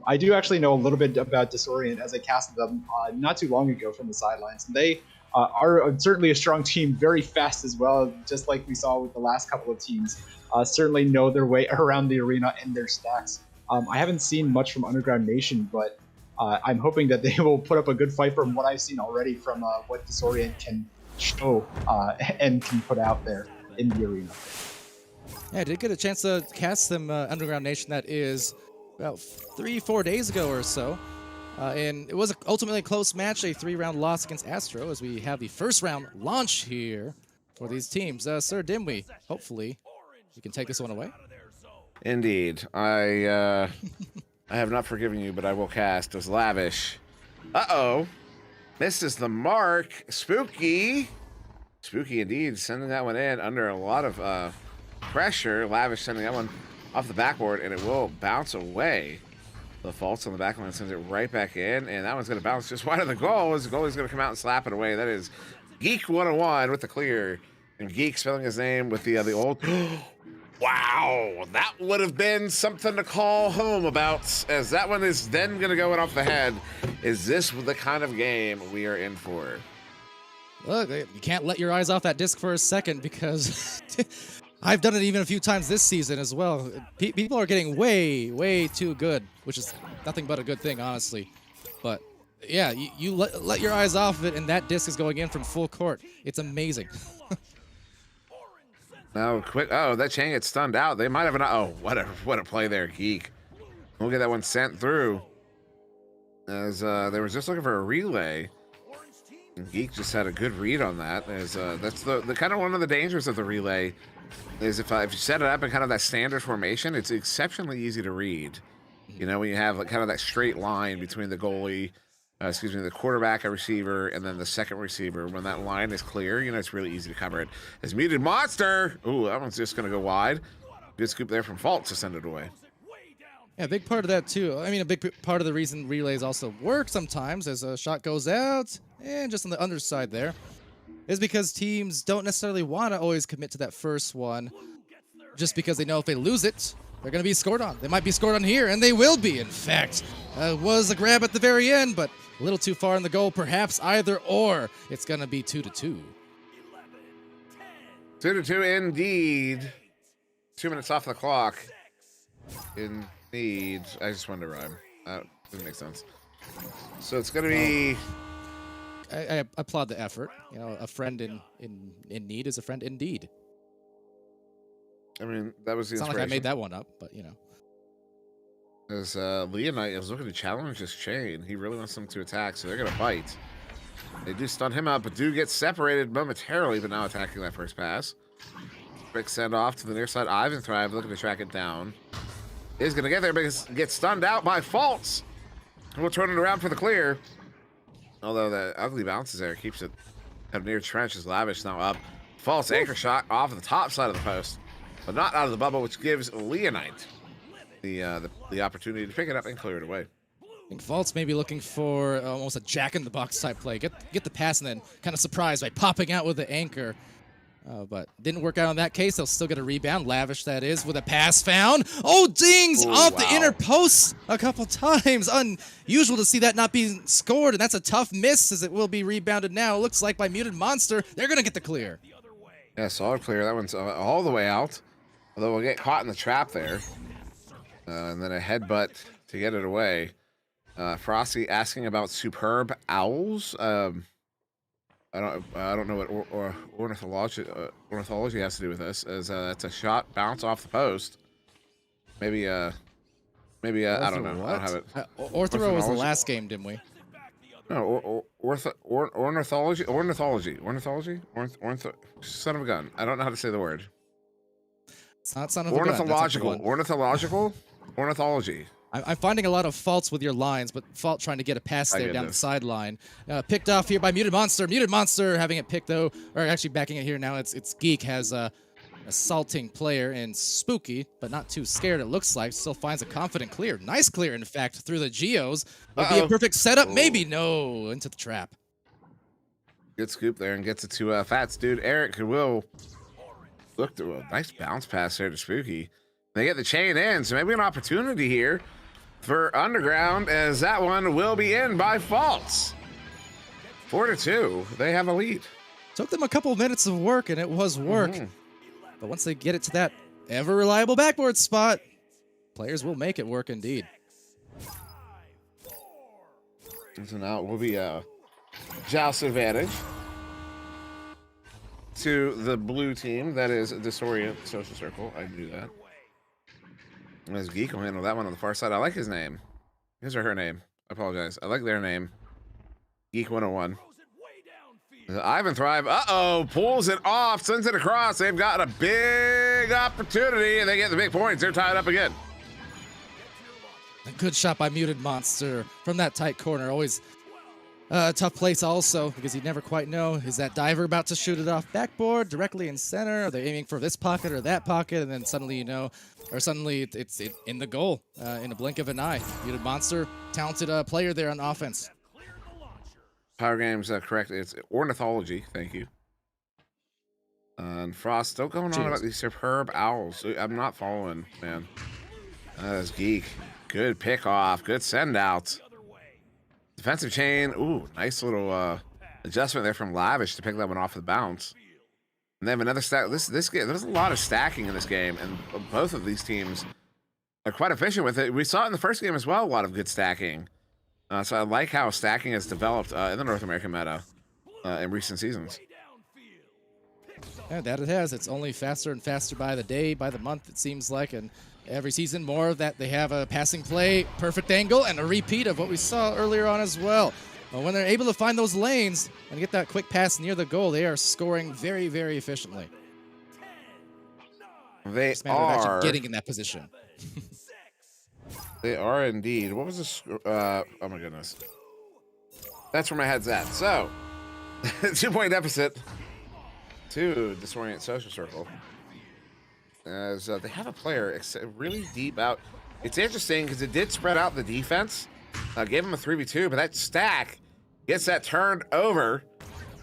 I do actually know a little bit about Disorient as I casted them not too long ago from the sidelines. And they are certainly a strong team, very fast as well, just like we saw with the last couple of teams. Certainly know their way around the arena and their stacks. I haven't seen much from Underground Nation, but I'm hoping that they will put up a good fight from what I've seen already from what Disorient can show and can put out there in the arena. Yeah, I did get a chance to cast them Underground Nation. That is about 3-4 days ago or so. And it was ultimately a close match, a 3-round loss against Astro, as we have the first round launch here for these teams. Sir Dimwee, hopefully you can take this one away. Indeed. I have not forgiven you, but I will cast as Lavish. Uh-oh. Misses the mark. Spooky. Spooky indeed, sending that one in under a lot of pressure. Lavish sending that one off the backboard, and it will bounce away. The faults on the back line sends it right back in, and that one's going to bounce just wide of the goal as the goalie's going to come out and slap it away. That is Geek 101 with the clear. And Geek spelling his name with the old... Wow, that would have been something to call home about, as that one is then going to go off the head. Is this the kind of game we are in for? Look, you can't let your eyes off that disc for a second, because I've done it even a few times this season as well. People are getting way too good, which is nothing but a good thing, honestly. But yeah, you let your eyes off of it, and that disc is going in from full court. It's amazing. No, quick. Oh, that chain gets stunned out. They might have an... Oh, what a play there, Geek. We'll get that one sent through. As they were just looking for a relay. And Geek just had a good read on that. As that's the kind of one of the dangers of the relay is if you set it up in kind of that standard formation, it's exceptionally easy to read. You know, when you have kind of that straight line between the goalie, the quarterback, a receiver, and then the second receiver. When that line is clear, you know, it's really easy to cover it. As Muted Monster, ooh, that one's just going to go wide. Good scoop there from Fault to send it away. Yeah, a big part of that, too. I mean, a big part of the reason relays also work sometimes as a shot goes out, and just on the underside there, is because teams don't necessarily want to always commit to that first one, just because they know if they lose it, they're going to be scored on. They might be scored on here, and they will be, in fact. Was a grab at the very end, but a little too far in the goal, perhaps either or. It's going to be 2-2. 2-2 indeed. 2 minutes off the clock. Indeed. I just wanted to rhyme. Doesn't make sense. So it's going to be... I applaud the effort. You know, a friend in need is a friend indeed. I mean, that was the It's not inspiration. like I made that one up, but you know. As Leonite is looking to challenge this chain, he really wants them to attack, so they're going to bite. They do stun him out, but do get separated momentarily, but now attacking that first pass. Quick send off to the near side. Ivan Thrive looking to track it down. Is going to get there, but gets stunned out by Faults. We'll turn it around for the clear. Although the ugly bounces there keeps it up near trench as Lavish now up. False anchor shot off the top side of the post, but not out of the bubble, which gives Leonite the opportunity to pick it up and clear it away. I think Faults may be looking for almost a jack-in-the-box type play. Get the pass and then kind of surprised by popping out with the anchor. But didn't work out in that case. They'll still get a rebound. Lavish, that is, with a pass found. Oh, dings off the inner post a couple times. Unusual to see that not being scored, and that's a tough miss as it will be rebounded now. It looks like by Muted Monster, they're going to get the clear. Yeah, solid clear. That one's all the way out. Although we'll get caught in the trap there. And then a headbutt to get it away. Frosty asking about superb owls. I don't know what ornithology has to do with this. As that's a shot bounce off the post. Maybe I don't know. I don't have it. Orthro was the last game, didn't we? No, ornithology. Son of a gun. I don't know how to say the word. It's not son of a gun. Ornithology. I'm finding a lot of faults with your lines, but Fault trying to get a pass there down the sideline. Picked off here by Muted Monster. Muted Monster having it picked, though, or actually backing it here now. It's Geek has a assaulting player and Spooky, but not too scared, it looks like. Still finds a confident clear. Nice clear, in fact, through the Geos. Would be a perfect setup. Maybe. No. Into the trap. Good scoop there and gets it to Fats Dude Eric, who will look to a nice bounce pass there to Spooky. They get the chain in, so maybe an opportunity here for Underground, as that one will be in by Faults. 4-2. They have a lead. Took them a couple minutes of work, and it was work. But once they get it to that ever-reliable backboard spot, players will make it work indeed. So now it will be a joust advantage to the blue team. That is Disorient Social Circle. I knew that. As Geek will handle that one on the far side. I like his name. His or her name. I apologize. I like their name. Geek 101. Ivan Thrive. Pulls it off. Sends it across. They've got a big opportunity, and they get the big points. They're tied up again. A good shot by Muted Monster from that tight corner. Always a tough place also, because you never quite know. Is that diver about to shoot it off backboard directly in center? Are they aiming for this pocket or that pocket? And then suddenly you know, or suddenly it's in the goal in a blink of an eye. Muted Monster, talented player there on offense. Power Games, correct. It's Ornithology. Thank you. And Frost still going on about these superb owls. I'm not following, man. That's Geek. Good pick off. Good send out. Defensive chain. Ooh, nice little adjustment there from Lavish to pick that one off the bounce. And they have another stack. This game, there's a lot of stacking in this game, and both of these teams are quite efficient with it. We saw it in the first game as well, a lot of good stacking. So I like how stacking has developed in the North American meta in recent seasons. Yeah, that it has. It's only faster and faster by the day, by the month, it seems like. And every season, more of that. They have a passing play, perfect angle, and a repeat of what we saw earlier on as well. When they're able to find those lanes and get that quick pass near the goal, they are scoring very, very efficiently. They Just a matter of actually getting in that position. They are indeed. What was this? Oh my goodness. That's where my head's at. So, 2-point deficit to Disorient Social Circle. As they have a player really deep out. It's interesting because it did spread out the defense. Gave him a 3v2, but that stack gets that turned over.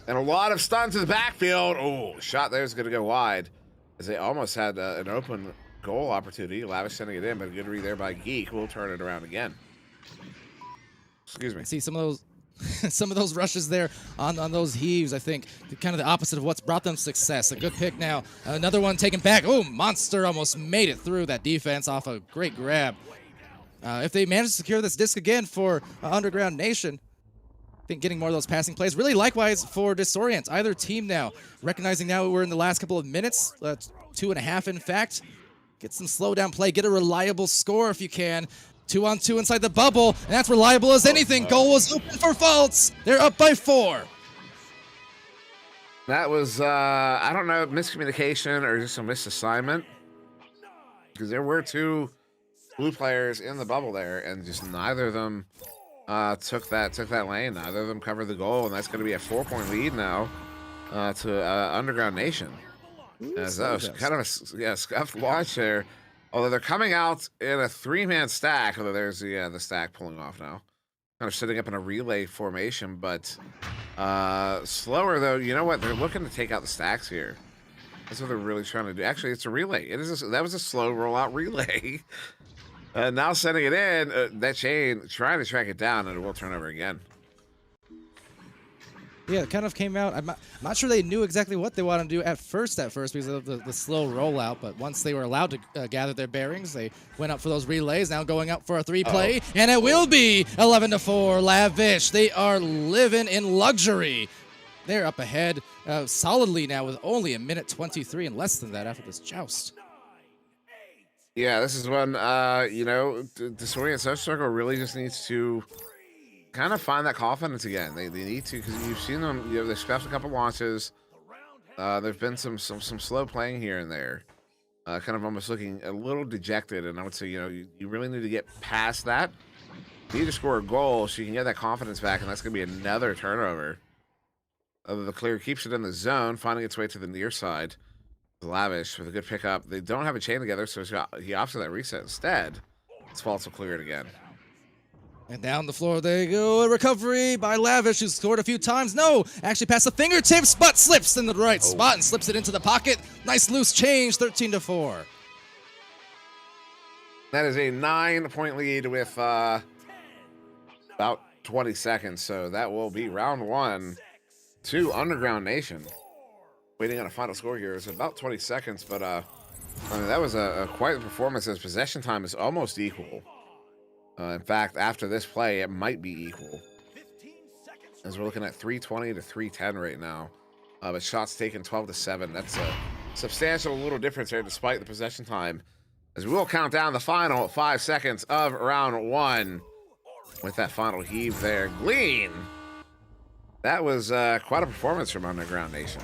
And a lot of stuns to the backfield. Oh, shot there is going to go wide. As they almost had an open goal opportunity. Lavish sending it in, but a good read there by Geek. We'll turn it around again. Excuse me. See some of those some of those rushes there on those heaves, I think, kind of the opposite of what's brought them success. A good pick now. Another one taken back. Oh, Monster almost made it through that defense off a great grab. If they manage to secure this disc again for Underground Nation, I think getting more of those passing plays. Really likewise for Disorient. Either team now, recognizing now we're in the last couple of minutes, 2.5 in fact. Get some slow down play, get a reliable score if you can. 2-on-2 inside the bubble, and that's reliable as anything. Goal was open for Faults. They're up by 4. That was, I don't know, miscommunication or just a misassignment. Because there were 2 blue players in the bubble there, and just neither of them took that lane. Neither of them covered the goal, and that's going to be a 4-point lead now to Underground Nation. As that was kind of a scuffed launch there. Although they're coming out in a 3-man stack, although there's the stack pulling off now. Kind of sitting up in a relay formation, but slower though. You know what? They're looking to take out the stacks here. That's what they're really trying to do. Actually, it's a relay. That was a slow rollout relay. Now sending it in, that chain, trying to track it down, and it will turn over again. Yeah, it kind of came out. I'm not sure they knew exactly what they wanted to do at first because of the slow rollout. But once they were allowed to gather their bearings, they went up for those relays. Now going up for a 3-play, and it will be 11-4. Lavish. They are living in luxury. They're up ahead solidly now with only 1:23 and less than that after this joust. Yeah, this is when Disorient Social Circle really just needs to kind of find that confidence again. They need to, because you've seen them. They've scuffed a couple launches. There's been some slow playing here and there. Kind of almost looking a little dejected. And I would say, you really need to get past that. You need to score a goal so you can get that confidence back, and that's going to be another turnover. The clear keeps it in the zone, finding its way to the near side. Lavish with a good pickup. They don't have a chain together, so he opts for that reset instead. His faults will clear it again. And down the floor they go. A recovery by Lavish, who scored a few times. No, actually past the fingertips, but slips in the right spot and slips it into the pocket. Nice loose change, 13-4. That is a 9-point lead with about 20 seconds. So that will be round 1 to Underground Nation. Waiting on a final score here. It's about 20 seconds, but that was a quite a performance as possession time is almost equal. In fact, after this play, it might be equal. As we're looking at 320 to 310 right now. But shots taken 12-7. That's a substantial little difference there despite the possession time. As we will count down the final 5 seconds of round 1 with that final heave there. Glean! That was quite a performance from Underground Nation.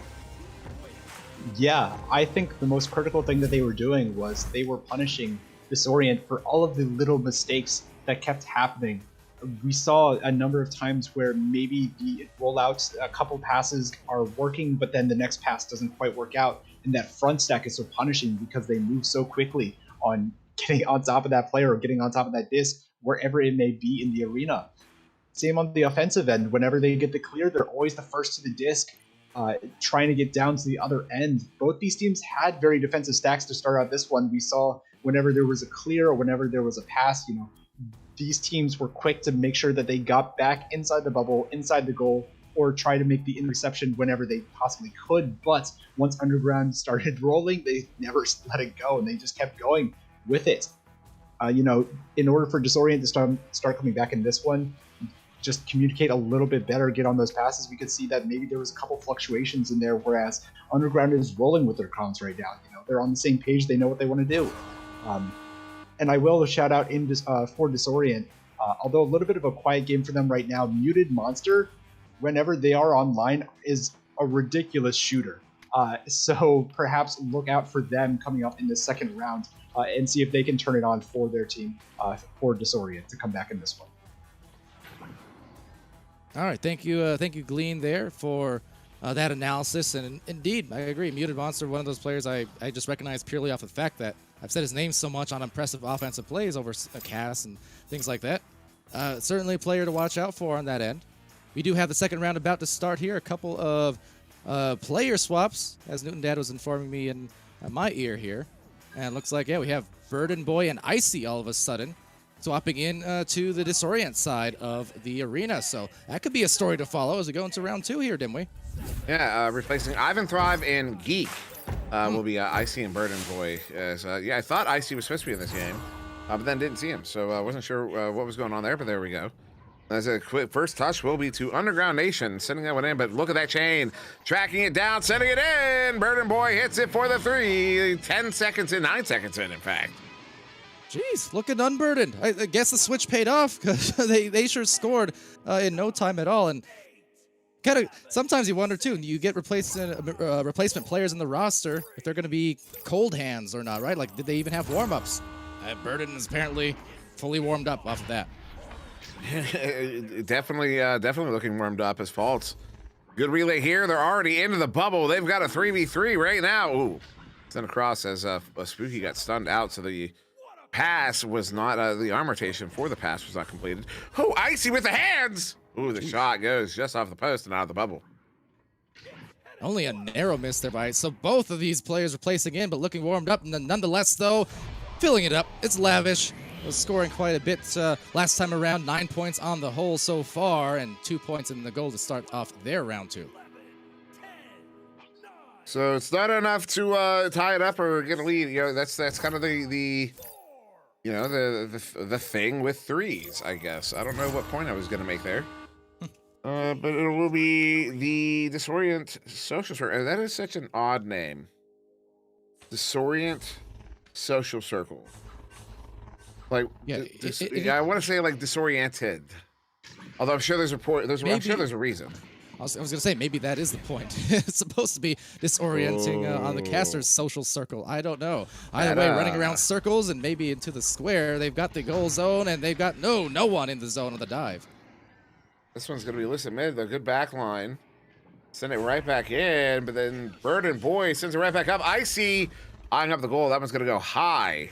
Yeah, I think the most critical thing that they were doing was they were punishing Disorient for all of the little mistakes that kept happening. We saw a number of times where maybe the rollouts, a couple passes are working, but then the next pass doesn't quite work out. And that front stack is so punishing because they move so quickly on getting on top of that player or getting on top of that disc, wherever it may be in the arena. Same on the offensive end. Whenever they get the clear, they're always the first to the disc, trying to get down to the other end. Both these teams had very defensive stacks to start out this one. We saw whenever there was a clear or whenever there was a pass, these teams were quick to make sure that they got back inside the bubble, inside the goal, or try to make the interception whenever they possibly could. But once Underground started rolling, they never let it go, and they just kept going with it. In order for Disorient to start coming back in this one, just communicate a little bit better, get on those passes. We could see that maybe there was a couple fluctuations in there, whereas Underground is rolling with their comms right now. They're on the same page. They know what they want to do. And I will shout out for Disorient, although a little bit of a quiet game for them right now. Muted Monster, whenever they are online, is a ridiculous shooter. So perhaps look out for them coming up in the second round and see if they can turn it on for their team, for Disorient, to come back in this one. All right, thank you, Glean, there for that analysis. And indeed, I agree. Muted Monster, one of those players I just recognize purely off the fact that I've said his name so much on impressive offensive plays over a cast and things like that. Certainly a player to watch out for on that end. We do have the second round about to start here. A couple of player swaps, as Newton Dad was informing me in my ear here. And it looks like, yeah, we have Burden Boy and Icy all of a sudden swapping in to the Disorient side of the arena. So that could be a story to follow as we go into round 2 here, Dimwee. Yeah, replacing Ivan Thrive and Geek will be Icy and Burden Boy. As, yeah, I thought Icy was supposed to be in this game, but then didn't see him. So I wasn't sure what was going on there, but there we go. As a quick first touch will be to Underground Nation, sending that one in, but look at that chain, tracking it down, sending it in. Burden Boy hits it for the 3, 10 seconds in, 9 seconds in fact. Jeez, looking unburdened. I guess the switch paid off because they sure scored in no time at all. And kind of sometimes you wonder too. You get replacement players in the roster if they're going to be cold hands or not, right? Like, did they even have warm-ups? Burden is apparently fully warmed up off of that. definitely looking warmed up as Faults. Good relay here. They're already into the bubble. They've got a 3v3 right now. Ooh, sent across as Spooky got stunned out, so the pass was not the arm rotation for the pass was not completed. Oh, Icy with the hands. Ooh, the shot goes just off the post and out of the bubble. Only a narrow miss there by. So both of these players are placing in, but looking warmed up, and nonetheless, though, filling it up. It's Lavish. Was scoring quite a bit last time around. 9 points on the whole so far, and 2 points in the goal to start off their round 2. So it's not enough to tie it up or get a lead. You know, that's kind of the you know, the thing with threes, I guess. I don't know what point I was going to make there. But it will be the Disorient Social Circle. That is such an odd name. Disorient Social Circle. Like, yeah, I want to say like disoriented. Although I'm sure there's I'm sure there's a reason. I was going to say, maybe that is the point. It's supposed to be disorienting on the caster's social circle. I don't know. Either way, running around circles and maybe into the square. They've got the goal zone, and they've got no one in the zone of the dive. This one's going to be listed mid. The good back line. Send it right back in, but then Burden Boy sends it right back up. Icy eyeing up the goal. That one's going to go high.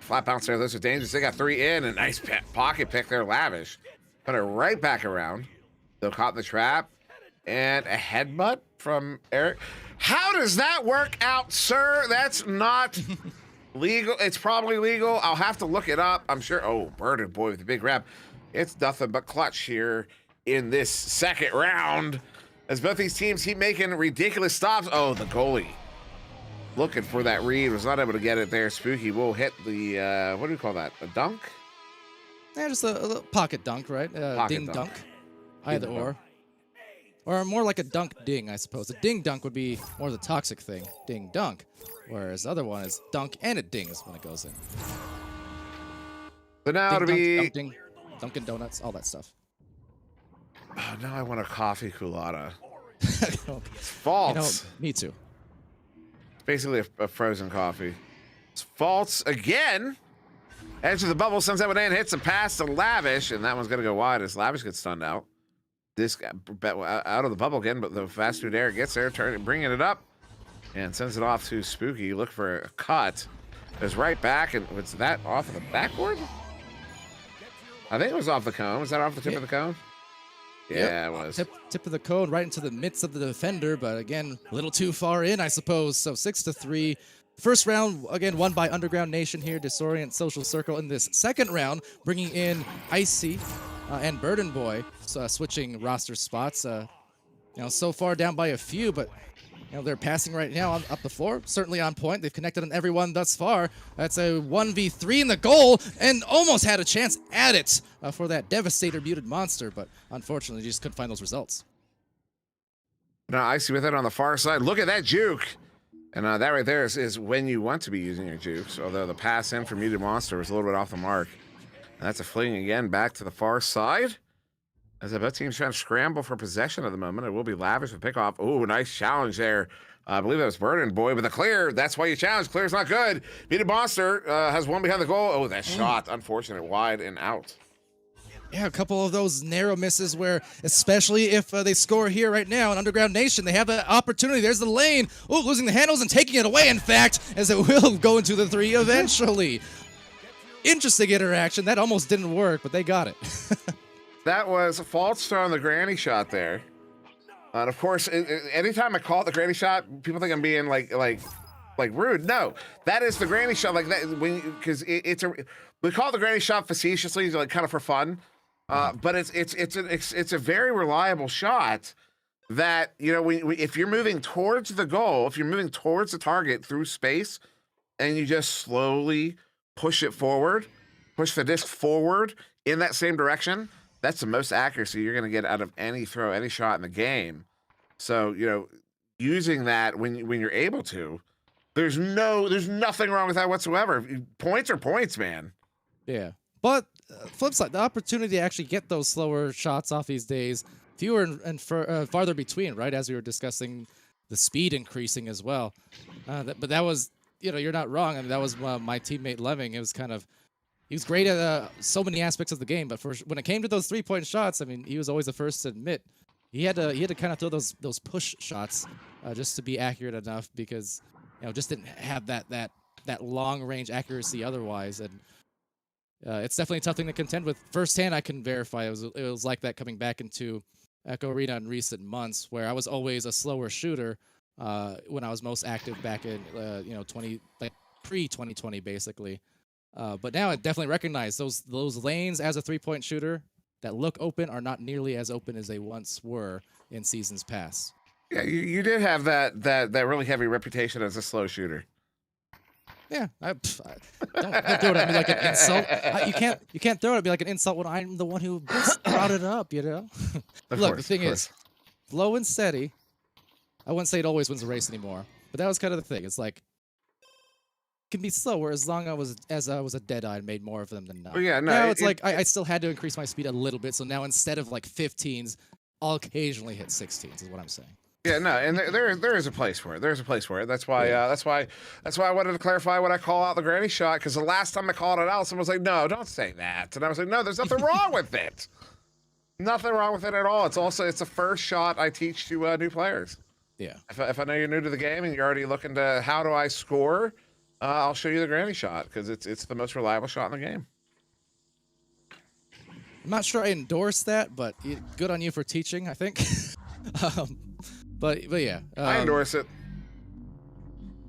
Flat bounce there. Those are dangerous. They got 3 in. A nice pocket pick there, Lavish. Put it right back around. They'll caught in the trap. And a headbutt from Eric. How does that work out, sir? That's not legal. It's probably legal. I'll have to look it up. I'm sure. Oh, Burden Boy with the big grab. It's nothing but clutch here in this second round. As both these teams keep making ridiculous stops. Oh, the goalie. Looking for that read. Was not able to get it there. Spooky will hit the, what do we call that? A dunk? Yeah, just a little pocket dunk, right? Ding dunk. Either or. Or more like a dunk ding, I suppose. A ding dunk would be more the toxic thing. Ding dunk. Whereas the other one is dunk and it dings when it goes in. So now it'll be dunk, Dunkin' Donuts, all that stuff. Oh, now I want a coffee culotta. Okay. It's false. You know, me too. It's basically a frozen coffee. It's false again. Edge of the bubble, sends that one in, hits a pass to Lavish, and that one's going to go wide as Lavish gets stunned out. This guy out of the bubble again, but the fast food air gets there, bringing it up, and sends it off to Spooky. Look for a cut. It's right back, and was that off of the backboard? I think it was off the cone. Was that off the tip of the cone? Yeah, it was. Tip of the cone right into the midst of the defender, but again, a little too far in, I suppose. So 6-3. First round, again, won by Underground Nation here, Disorient Social Circle in this second round, bringing in Icy and Burden Boy, switching roster spots. So far down by a few, but they're passing right now up the floor, certainly on point. They've connected on everyone thus far. That's a 1v3 in the goal, and almost had a chance at it for that Devastator muted monster, but unfortunately just couldn't find those results. Now Icy with it on the far side. Look at that juke. And that right there is when you want to be using your jukes, although the pass in for muted monster was a little bit off the mark. And that's a fling again back to the far side. As both teams trying to scramble for possession at the moment. It will be Lavish with pickoff. Ooh, nice challenge there. I believe that was Burden Boy with a clear. That's why you challenge. Clear's not good. Muted monster has one behind the goal. Oh, that shot. Unfortunate. Wide and out. Yeah, a couple of those narrow misses where, especially if they score here right now in Underground Nation, they have the opportunity. There's the lane. Oh, losing the handles and taking it away, in fact, as it will go into the 3 eventually. Interesting interaction. That almost didn't work, but they got it. That was a false start on the granny shot there. And of course, anytime I call it the granny shot, people think I'm being like like rude. No, that is the granny shot. Like that because we call it the granny shot facetiously, like kind of for fun. But it's a very reliable shot that, you know, if you're moving towards the goal, if you're moving towards the target through space, and you just slowly push it forward, push the disc forward in that same direction, that's the most accuracy you're going to get out of any throw, any shot in the game. So, you know, using that when you're able to, there's nothing wrong with that whatsoever. Points are points, man. Yeah. But flip side, the opportunity to actually get those slower shots off these days, fewer and farther between, right? As we were discussing the speed increasing as well. But that was, you know, you're not wrong. I mean, that was my teammate Lemming. It was kind of, he was great at so many aspects of the game, but when it came to those 3-point shots, I mean, he was always the first to admit he had to kind of throw those push shots just to be accurate enough, because, you know, just didn't have that long range accuracy otherwise. And it's definitely a tough thing to contend with. Firsthand, I can verify it was like that coming back into Echo Arena in recent months, where I was always a slower shooter when I was most active back in pre-2020 basically. But now I definitely recognize those lanes as a 3-point shooter that look open are not nearly as open as they once were in seasons past. Yeah, you did have that really heavy reputation as a slow shooter. Yeah, don't throw it at me like an insult. You can't throw it at me like an insult when I'm the one who brought it up. You know. Look, the thing is, slow and steady. I wouldn't say it always wins the race anymore, but that was kind of the thing. It's like it can be slower as long as I was a dead-eye and made more of them than not. Well, yeah, no. Now it's like I still had to increase my speed a little bit, so now instead of like 15s, I'll occasionally hit 16s. Is what I'm saying. Yeah, no, and there is a place for it. There's a place for it. That's why that's why I wanted to clarify when I call out the granny shot, because the last time I called it out, someone was like, "No, don't say that," and I was like, "No, there's nothing wrong with it. Nothing wrong with it at all. It's the first shot I teach to new players. Yeah. If I know you're new to the game and you're already looking to how do I score, I'll show you the granny shot, because it's the most reliable shot in the game. I'm not sure I endorse that, but good on you for teaching, I think. But yeah, I endorse it.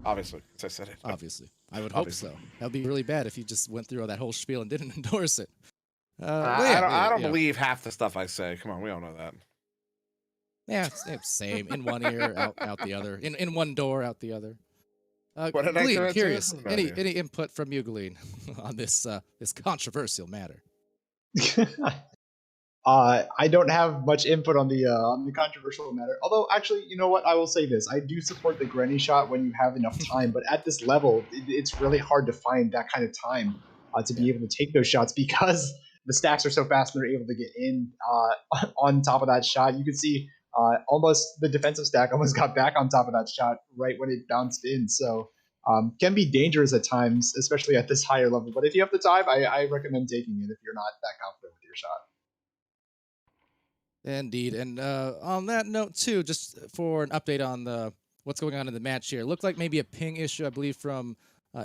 Obviously, as I said it. Obviously, I would hope so. That would be really bad if you just went through all that whole spiel and didn't endorse it. I don't believe half the stuff I say. Come on, we all know that. Yeah, same. In one ear, out the other. In one door, out the other. What did I Glean, curious. No Any idea. input from you, Glean, on this controversial matter? I don't have much input on the controversial matter. Although, actually, you know what? I will say this: I do support the granny shot when you have enough time. But at this level, it's really hard to find that kind of time to be able to take those shots, because the stacks are so fast and they're able to get in on top of that shot. You can see almost the defensive stack almost got back on top of that shot right when it bounced in. So can be dangerous at times, especially at this higher level. But if you have the time, I recommend taking it if you're not that confident with your shot. Indeed, and on that note too, just for an update on what's going on in the match here, it looked like maybe a ping issue, I believe, from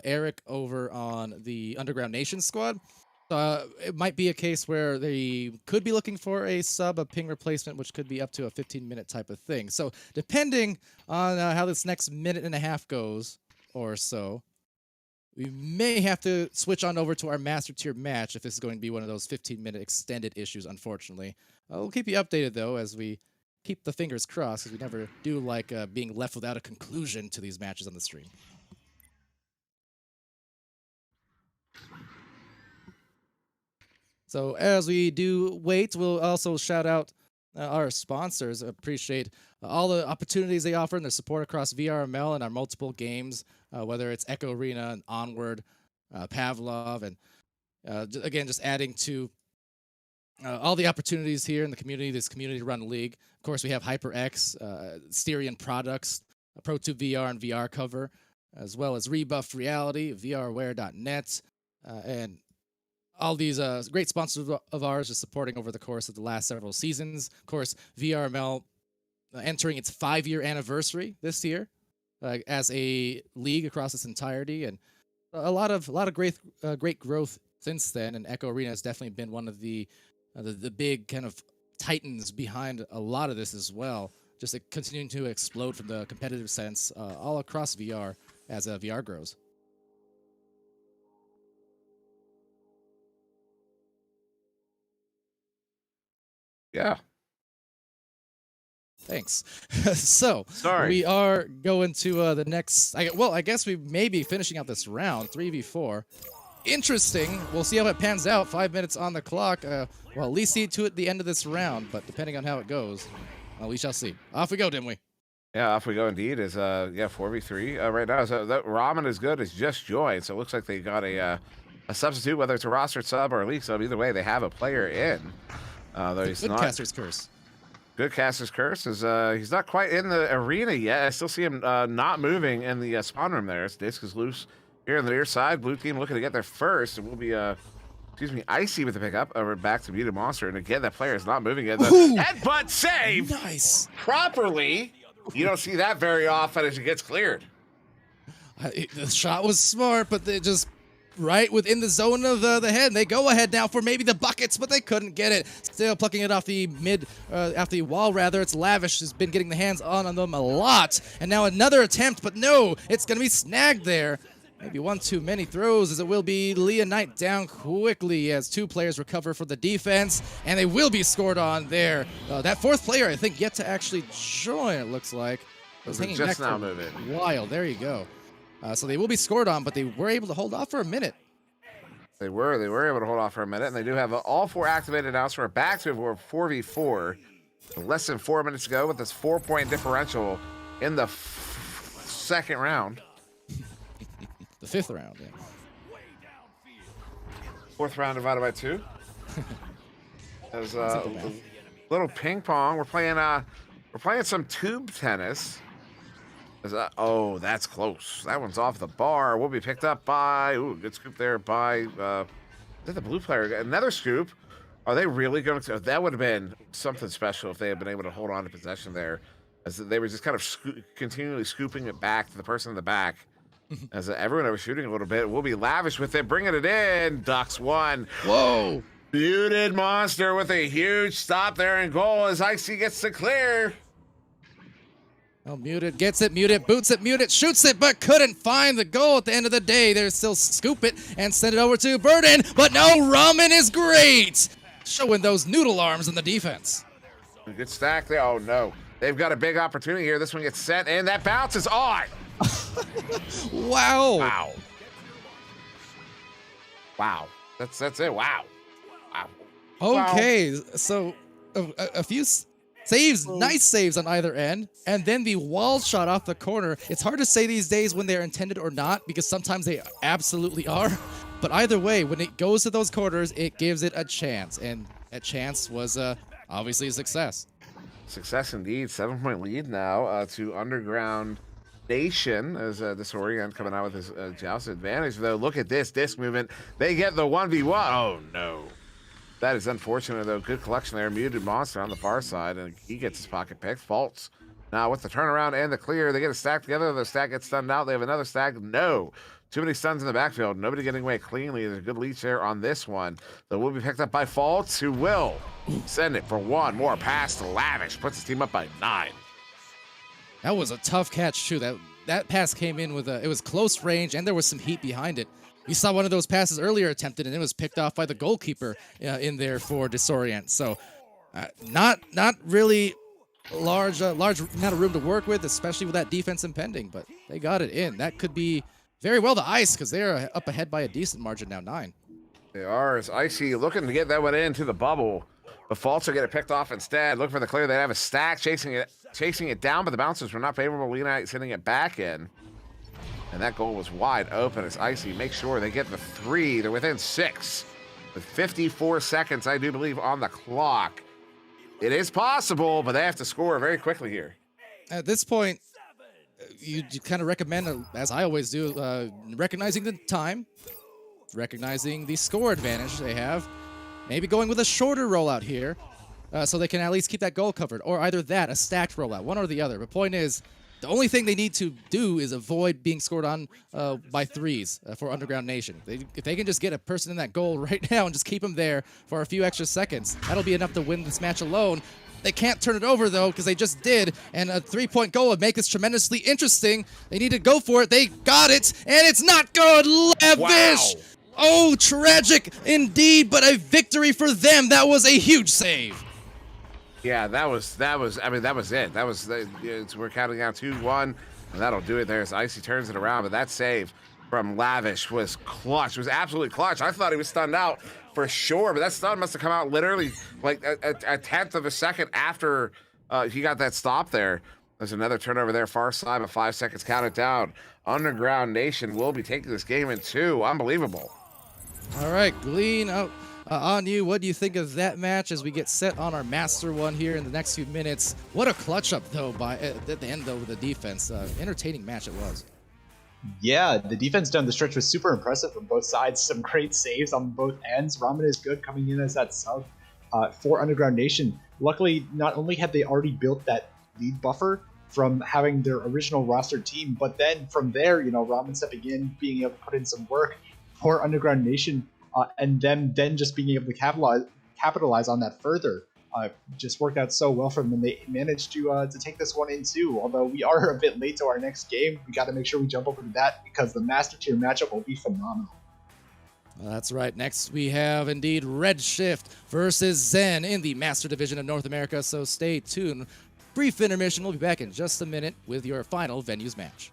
Eric over on the Underground Nation squad. It might be a case where they could be looking for a ping replacement, which could be up to a 15-minute type of thing. So depending on how this next minute and a half goes or so, we may have to switch on over to our Master Tier match if this is going to be one of those 15-minute extended issues, unfortunately. We'll keep you updated, though, as we keep the fingers crossed, because we never do like being left without a conclusion to these matches on the stream. So as we do wait, we'll also shout out our sponsors. Appreciate all the opportunities they offer and their support across VRML and our multiple games, whether it's Echo Arena and Onward, Pavlov, and again, just adding to all the opportunities here in the community, this community-run league. Of course, we have HyperX, Styrian Products, Pro2 VR and VR Cover, as well as Rebuffed Reality, VRware.net, and all these great sponsors of ours are supporting over the course of the last several seasons. Of course, VRML entering its 5-year anniversary this year as a league across its entirety, and a lot of great growth since then. And Echo Arena has definitely been one of the big kind of titans behind a lot of this as well. Just continuing to explode from the competitive sense all across VR. as VR grows. Yeah. Thanks. So Sorry. we are going to the next. I guess we may be finishing out this round 3v4. Interesting. We'll see how it pans out. 5 minutes on the clock. Well, at least see to it the end of this round. But depending on how it goes, well, we shall see. Off we go, Dimwee. Yeah, off we go indeed. Is 4v3 right now. So that Ramen is good. It's just joined. So it looks like they got a substitute, whether it's a rostered sub or a league sub. Either way, they have a player in. Though he's Good not. caster's curse. Good caster's curse is he's not quite in the arena yet. I still see him not moving in the spawn room there. His disc is loose here on the near side. Blue team looking to get there first. It will be Icy with the pickup over back to Muted Monster. And again, that player is not moving yet. The headbutt save Nice. properly. You don't see that very often as it gets cleared. The shot was smart, but they just right within the zone of the head. They go ahead now for maybe the buckets, but they couldn't get it. Still plucking it off the off the wall rather. It's Lavish has been getting the hands on them a lot. And now another attempt, but no, it's going to be snagged there. Maybe one too many throws, as it will be Leah Knight down quickly as two players recover for the defense, and they will be scored on there. That fourth player, I think, yet to actually join, it looks like. Was hanging just back now for moving. a while. There you go. So they will be scored on, but they were able to hold off for a minute. They were able to hold off for a minute, and they do have all four activated now, so we're back to 4v4. Less than 4 minutes to go with this 4-point differential in the second round. The fifth round, yeah. Fourth round divided by 2. As little ping pong. We're playing some tube tennis. Oh, that's close. That one's off the bar. Will be picked up by good scoop there by is that the blue player? Another scoop. Are they really going to? That would have been something special if they had been able to hold on to possession there, as they were just kind of continually scooping it back to the person in the back. As everyone was shooting a little bit, we'll be Lavish with it, bringing it in. Ducks one. Whoa! Muted Monster with a huge stop there in goal as Icy gets to clear. Oh, Muted gets it, Muted boots it, Muted shoots it, but couldn't find the goal at the end of the day. They still scoop it and send it over to Burden, but no, Ramen is great! Showing those noodle arms in the defense. A good stack there. Oh, no. They've got a big opportunity here. This one gets sent in. That bounces on. Wow. Wow. Wow. That's it. Wow. Wow. Okay, so a few saves, nice saves on either end, and then the wall shot off the corner. It's hard to say these days when they're intended or not, because sometimes they absolutely are. But either way, when it goes to those corners, it gives it a chance, and that chance was obviously a success. Success indeed. 7-point lead now to Underground Nation as Disorient coming out with his joust advantage. Though, look at this disc movement. They get the 1v1. Oh, no. That is unfortunate, though. Good collection there. Muted Monster on the far side, and he gets his pocket picked. Faults. Now, with the turnaround and the clear, they get a stack together. The stack gets stunned out. They have another stack. No. Too many stuns in the backfield. Nobody getting away cleanly. There's a good lead share on this one. That will be picked up by Faults, who will send it for one more pass to Lavish. Puts his team up by 9. That was a tough catch, too. That pass came in with it was close range, and there was some heat behind it. We saw one of those passes earlier attempted, and it was picked off by the goalkeeper in there for Disorient. So, not really large amount of room to work with, especially with that defense impending. But they got it in. That could be very well the Ice, because they're up ahead by a decent margin now, 9. They are. As Icy looking to get that one into the bubble. The Faults will get it picked off instead. Looking for the clear. They have a stack chasing it down, but the bouncers were not favorable. Lena sending it back in. And that goal was wide open as Icy makes sure they get the 3. They're within 6 with 54 seconds, I do believe, on the clock. It is possible, but they have to score very quickly here. At this point, you kind of recommend, as I always do, recognizing the time, recognizing the score advantage they have, maybe going with a shorter rollout here so they can at least keep that goal covered, or either that, a stacked rollout, one or the other. The point is, the only thing they need to do is avoid being scored on by 3s for Underground Nation. If they can just get a person in that goal right now and just keep them there for a few extra seconds, that'll be enough to win this match alone. They can't turn it over, though, because they just did. And a three-point goal would make this tremendously interesting. They need to go for it. They got it, and it's not good. Lavish! Wow. Oh, tragic indeed, but a victory for them. That was a huge save. Yeah, that was. I mean, that was it. We're counting down 2-1, and that'll do it. There's Icy turns it around, but that save from Lavish was clutch. It was absolutely clutch. I thought he was stunned out for sure, but that stun must have come out literally like a tenth of a second after he got that stop there. There's another turnover there, far side, but 5 seconds counted down. Underground Nation will be taking this game in 2. Unbelievable. All right, Glean, on you. What do you think of that match as we get set on our Master one here in the next few minutes? What a clutch up, though, at the end, though, with the defense. Entertaining match it was. Yeah, the defense down the stretch was super impressive from both sides. Some great saves on both ends. Ramen is good coming in as that sub for Underground Nation. Luckily, not only had they already built that lead buffer from having their original roster team, but then from there, Ramen stepping in, being able to put in some work for Underground Nation, and them then just being able to capitalize on that further. Just worked out so well for them, and they managed to take this one in too. Although we are a bit late to our next game, we got to make sure we jump over to that because the Master Tier matchup will be phenomenal. That's right. Next, we have indeed Redshift versus Zen in the Master Division of North America. So stay tuned. Brief intermission. We'll be back in just a minute with your final venues match.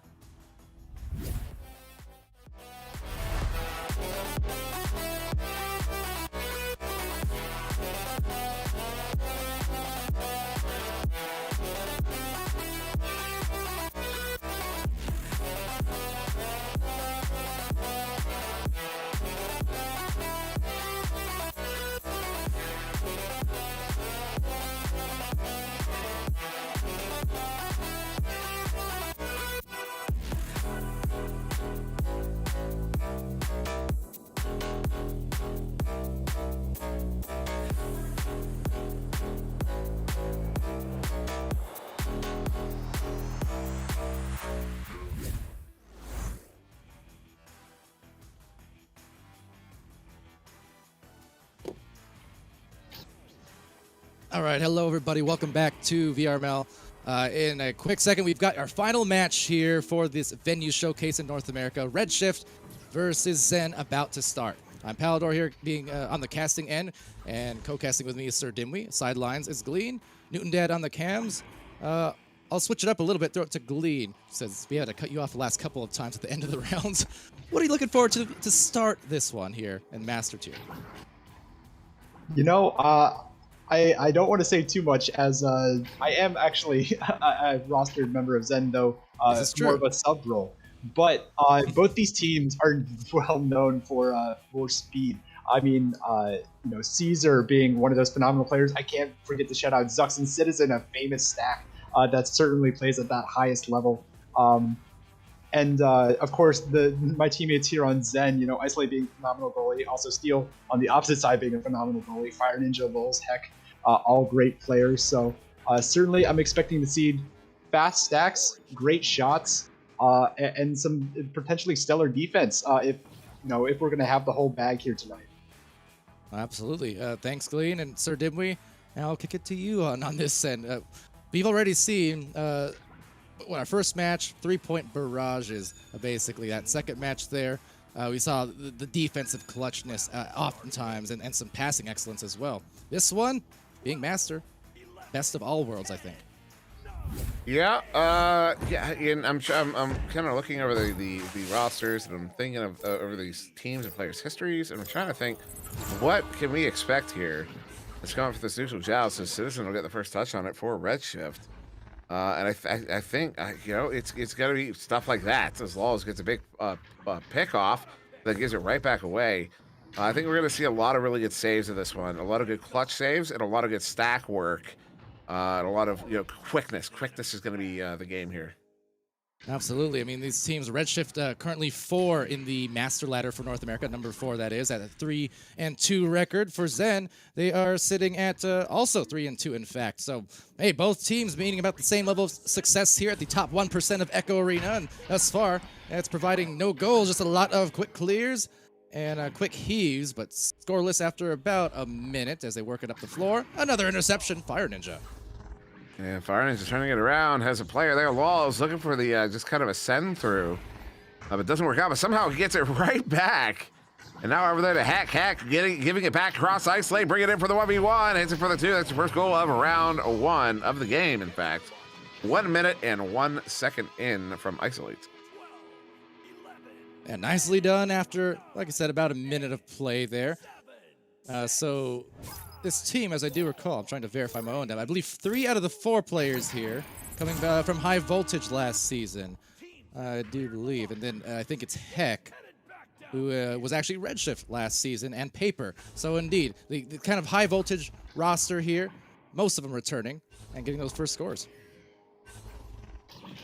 All right, hello everybody. Welcome back to VRML. In a quick second, we've got our final match here for this venue showcase in North America. Redshift versus Zen about to start. I'm Palador here, being on the casting end, and co-casting with me is Sir Dimwee. Sidelines is Glean. Newton Dad on the cams. I'll switch it up a little bit, throw it to Glean, since we had to cut you off the last couple of times at the end of the rounds. What are you looking forward to start this one here in Master Tier? I don't want to say too much, as I am actually a rostered member of Zen, though more of a sub role. But both these teams are well known for speed. I mean, Caesar being one of those phenomenal players. I can't forget to shout out Zux and Citizen, a famous stack that certainly plays at that highest level. And of course, my teammates here on Zen, Isolate being a phenomenal goalie, also Steel on the opposite side being a phenomenal goalie, Fire Ninja, Lulz, Heck, all great players. So certainly I'm expecting to see fast stacks, great shots, and some potentially stellar defense if we're going to have the whole bag here tonight. Absolutely. Thanks, Glean and Sir Dimwee. Now I'll kick it to you on this end. We've already seen our first match, 3-point barrages, basically. That second match there, we saw the defensive clutchness oftentimes and some passing excellence as well. This one, being Master, best of all worlds, I think. Yeah, and I'm kind of looking over the rosters, and I'm thinking of over these teams and players' histories, and I'm trying to think, what can we expect here? Let's go for this neutral joust, so Citizen will get the first touch on it for Redshift. And I think it's got to be stuff like that. As Lulz gets a big pick off that gives it right back away. I think we're going to see a lot of really good saves in this one, a lot of good clutch saves, and a lot of good stack work, and a lot of quickness. Quickness is going to be the game here. Absolutely. I mean, these teams, Redshift currently 4 in the Master Ladder for North America, number 4 that is, at a 3-2 record. For Zen, they are sitting at also 3-2, in fact. So, hey, both teams meaning about the same level of success here at the top 1% of Echo Arena, and thus far, it's providing no goals, just a lot of quick clears and quick heaves, but scoreless after about a minute as they work it up the floor. Another interception, Fire Ninja. And Fire Ninja turning it around, has a player there. Law's looking for the just kind of a send through. But it doesn't work out, but somehow he gets it right back. And now over there to Hack, giving it back across Isolate, bring it in for the 1v1, hits it for the 2. That's the first goal of round 1 of the game, in fact. 1 minute and 1 second in from Isolate. And nicely done after, like I said, about a minute of play there. So this team, as I do recall, I'm trying to verify my own data, I believe 3 out of the 4 players here coming from High Voltage last season. I do believe. And then I think it's Heck, who was actually Redshift last season, and Paper. So indeed, the kind of High Voltage roster here, most of them returning and getting those first scores.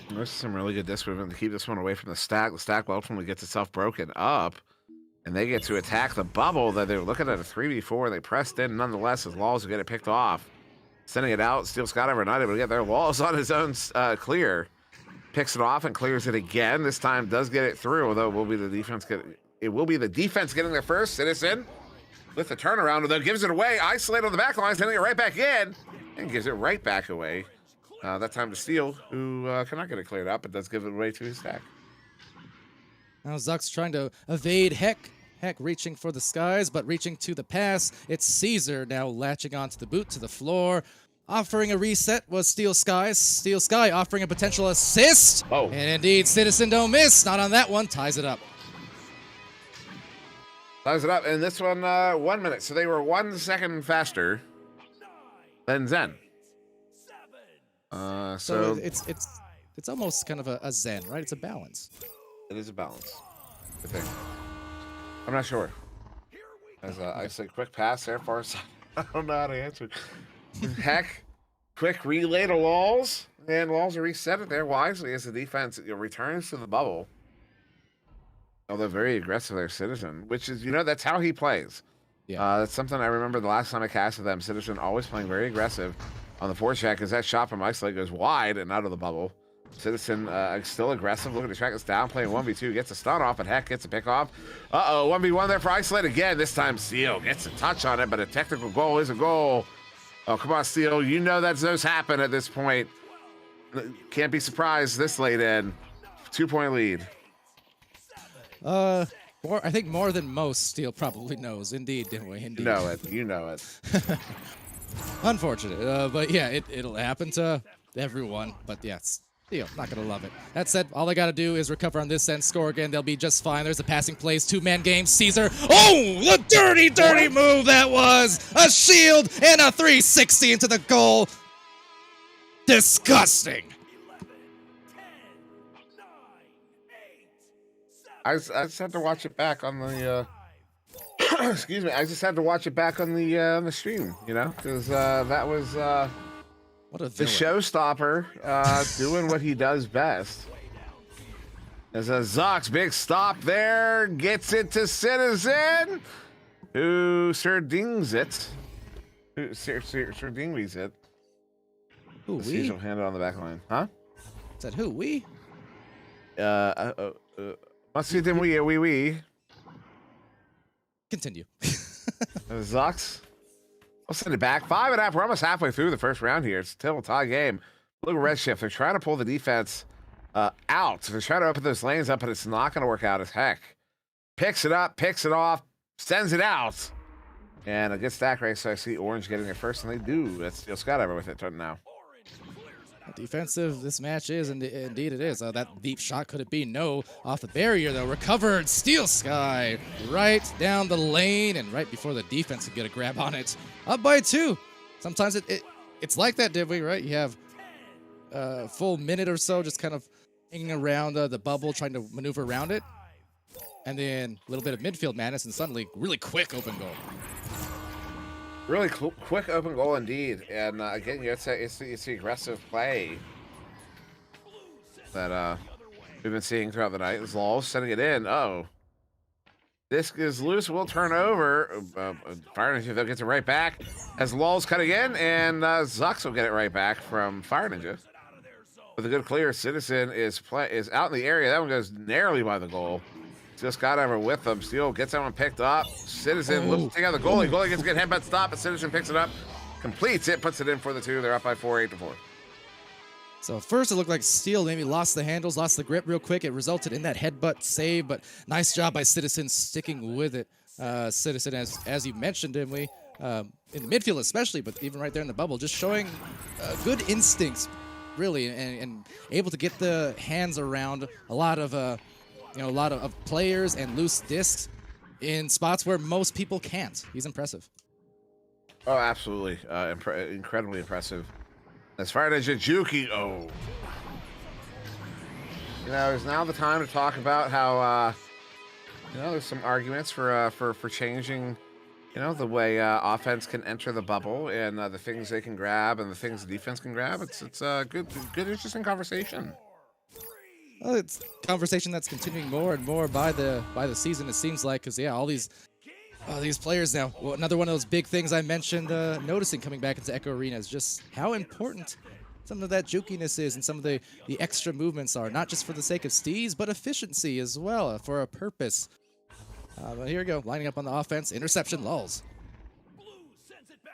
There's some really good disc movement to keep this one away from the stack. The stack will ultimately gets itself broken up, and they get to attack the bubble that they're looking at a 3v4. They pressed in nonetheless as Laws will get it picked off. Sending it out, Steel Scott overnight, but get there. Laws on his own clear. Picks it off and clears it again. This time does get it through, although it will be the defense getting there first. Citizen with the turnaround, although gives it away. Isolate on the back line, sending it right back in, and gives it right back away. That time to Steel, who cannot get it cleared up, but does give it away to his stack. Now Zuck's trying to evade Heck. Heck reaching for the skies, but reaching to the pass. It's Caesar now latching onto the boot to the floor. Offering a reset was Steel Sky. Steel Sky offering a potential assist. Oh. And indeed, Citizen don't miss. Not on that one. Ties it up. Ties it up. And this one, 1 minute. So they were 1 second faster than Zen. So it's almost kind of a Zen, right? It's a balance. It is a balance, I think. I'm not sure. As I say, quick pass there for us. I don't know how to answer. Heck, quick relay to Walls, and Walls will reset it there wisely as the defense returns to the bubble. Although very aggressive there, Citizen, which is, that's how he plays. Yeah. That's something I remember the last time I casted them. Citizen always playing very aggressive on the forecheck as that shot from Isolate goes wide and out of the bubble. Citizen still aggressive, looking to track us down, playing 1v2, gets a stun off, and Heck gets a pick off. 1v1 there for Isolate again. This time Steel gets a touch on it, but a technical goal is a goal. Oh, come on, Steel. You know that those happen at this point. Can't be surprised this late in. 2-point lead. I think more than most Steel probably knows. Indeed, didn't we? Indeed. You know it. Unfortunate, but yeah, it'll happen to everyone. But yeah, Steel, not gonna love it. That said, all they gotta do is recover on this end, score again. They'll be just fine. There's a passing plays, 2-man game. Caesar. Oh, the dirty move that was! A shield and a 360 into the goal. Disgusting. I just had to watch it back on the. Excuse me. I just had to watch it back on the stream. Because that was What a the villain. showstopper doing what he does best. There's a Zox big stop there, gets it to Citizen, who Serdings it. Serdings it. Who, Let's we? see, she'll hand it on the back line. Huh? Said who, we? Must see them we. Continue. Zox. I'll send it back. 5.5. We're almost halfway through the first round here. It's still a tie game. Look at Redshift. They're trying to pull the defense out. They're trying to open those lanes up, but it's not going to work out as heck. Picks it up, picks it off, sends it out. And a good stack race. So I see Orange getting it first, and they do. That's Steel Scott over with it now. Defensive this match is, and indeed it is. That deep shot, could it be? No. Off the barrier, though. Recovered. Steel Sky right down the lane, and right before the defense could get a grab on it. Up by 2. Sometimes it's like that, did we, right? You have a full minute or so just kind of hanging around the bubble, trying to maneuver around it. And then a little bit of midfield madness, and suddenly really quick open goal. Really quick open goal indeed. And again, it's the aggressive play that we've been seeing throughout the night. As Laws sending it in. Oh. Disc is loose, will turn over. Fire Ninja, though, gets it right back. As Laws cutting in, and Zux will get it right back from Fire Ninja. With a good clear, Citizen is out in the area. That one goes narrowly by the goal. Just got over with them. Steel gets that one picked up. Citizen looks to take out the goalie. Goalie gets a good headbutt stop, but Citizen picks it up, completes it, puts it in for the 2. They're up by 4, 8-4. So first it looked like Steel maybe lost the handles, lost the grip real quick. It resulted in that headbutt save, but nice job by Citizen sticking with it. Citizen, as you mentioned, Emily, in the midfield especially, but even right there in the bubble, just showing good instincts, really, and able to get the hands around a lot of players and loose discs in spots where most people can't. He's impressive. Oh, absolutely. Incredibly impressive. As far as Jujuki, is now the time to talk about how, there's some arguments for changing, the way offense can enter the bubble and the things they can grab and the things the defense can grab. It's a good, interesting conversation. Well, it's a conversation that's continuing more and more by the season, it seems like, because all these players now. Well, another one of those big things I mentioned, noticing coming back into Echo Arena is just how important some of that jukiness is and some of the extra movements are, not just for the sake of steez, but efficiency as well, for a purpose. But here we go, lining up on the offense, interception, lulls.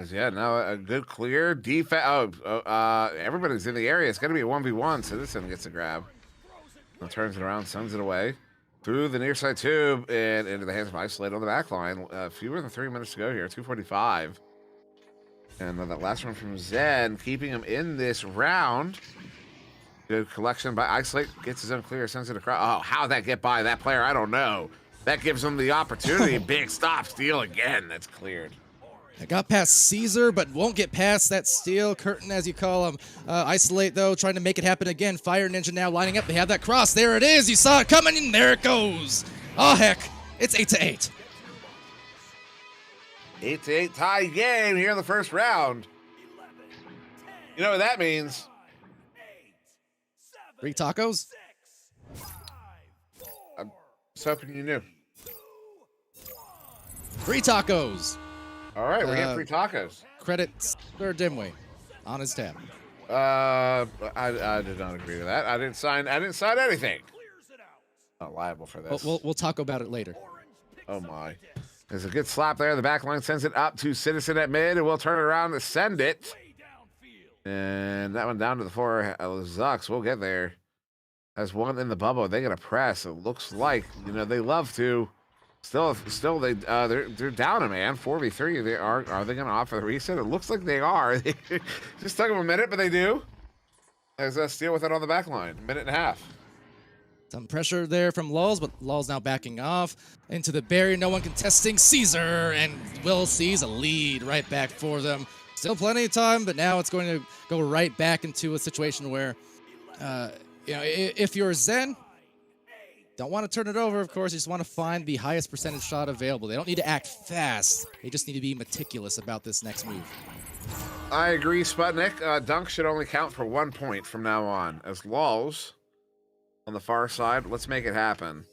Yeah, now a good clear defense. Everybody's in the area. It's going to be a 1v1, so this one gets a grab. And turns it around, sends it away. Through the near side tube and into the hands of Isolate on the back line. Fewer than 3 minutes to go here, 2:45. And then that last one from Zen, keeping him in this round. Good collection by Isolate, gets his own clear, sends it across. Oh, how'd that get by that player? I don't know. That gives him the opportunity. Big stop, steal again. That's cleared. It got past Caesar, but won't get past that steel curtain, as you call him. Isolate, though, trying to make it happen again. Fire Ninja now lining up. They have that cross. There it is. You saw it coming, and there it goes. Oh, heck. It's 8-8. 8-8 tie game here in the first round. You know what that means? 3 tacos? I'm just hoping you knew. 3 tacos. All right, we're getting 3 tacos. Credits for Dimway on his tab. I did not agree to that. I didn't sign anything. Not liable for this. We'll talk about it later. Oh my. There's a good slap there. The back line sends it up to Citizen at mid, and we'll turn it around to send it. And that one down to the 4. Zucks, we'll get there. As one in the bubble, they got to press. It looks like, they love to. Still, they're down a man, 4v3. Are they going to offer the reset? It looks like they are. Just took them a minute, but they do. There's a steal with it on the back line. Minute and a half. Some pressure there from Lulz, but Lulz now backing off into the barrier. No one contesting Caesar, and Will sees a lead right back for them. Still plenty of time, but now it's going to go right back into a situation where, if you're Zen, don't want to turn it over, of course. You just want to find the highest percentage shot available. They don't need to act fast. They just need to be meticulous about this next move. I agree, Sputnik. Dunk should only count for 1 point from now on. As Lulz on the far side, let's make it happen.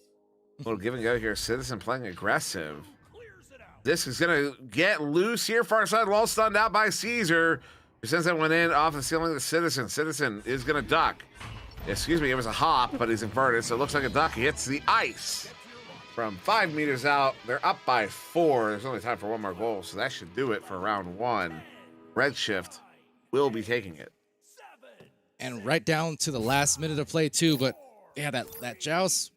A little give and go here. Citizen playing aggressive. This is going to get loose here. Far side, Lulz stunned out by Caesar. Who sends that one in off the ceiling to Citizen. Citizen is going to duck. Excuse me, it was a hop, but he's inverted, so it looks like a duck. He hits the ice from 5 meters out. They're up by 4. There's only time for 1 more goal, so that should do it for round 1. Redshift will be taking it. And right down to the last minute of play, too, but yeah, that joust,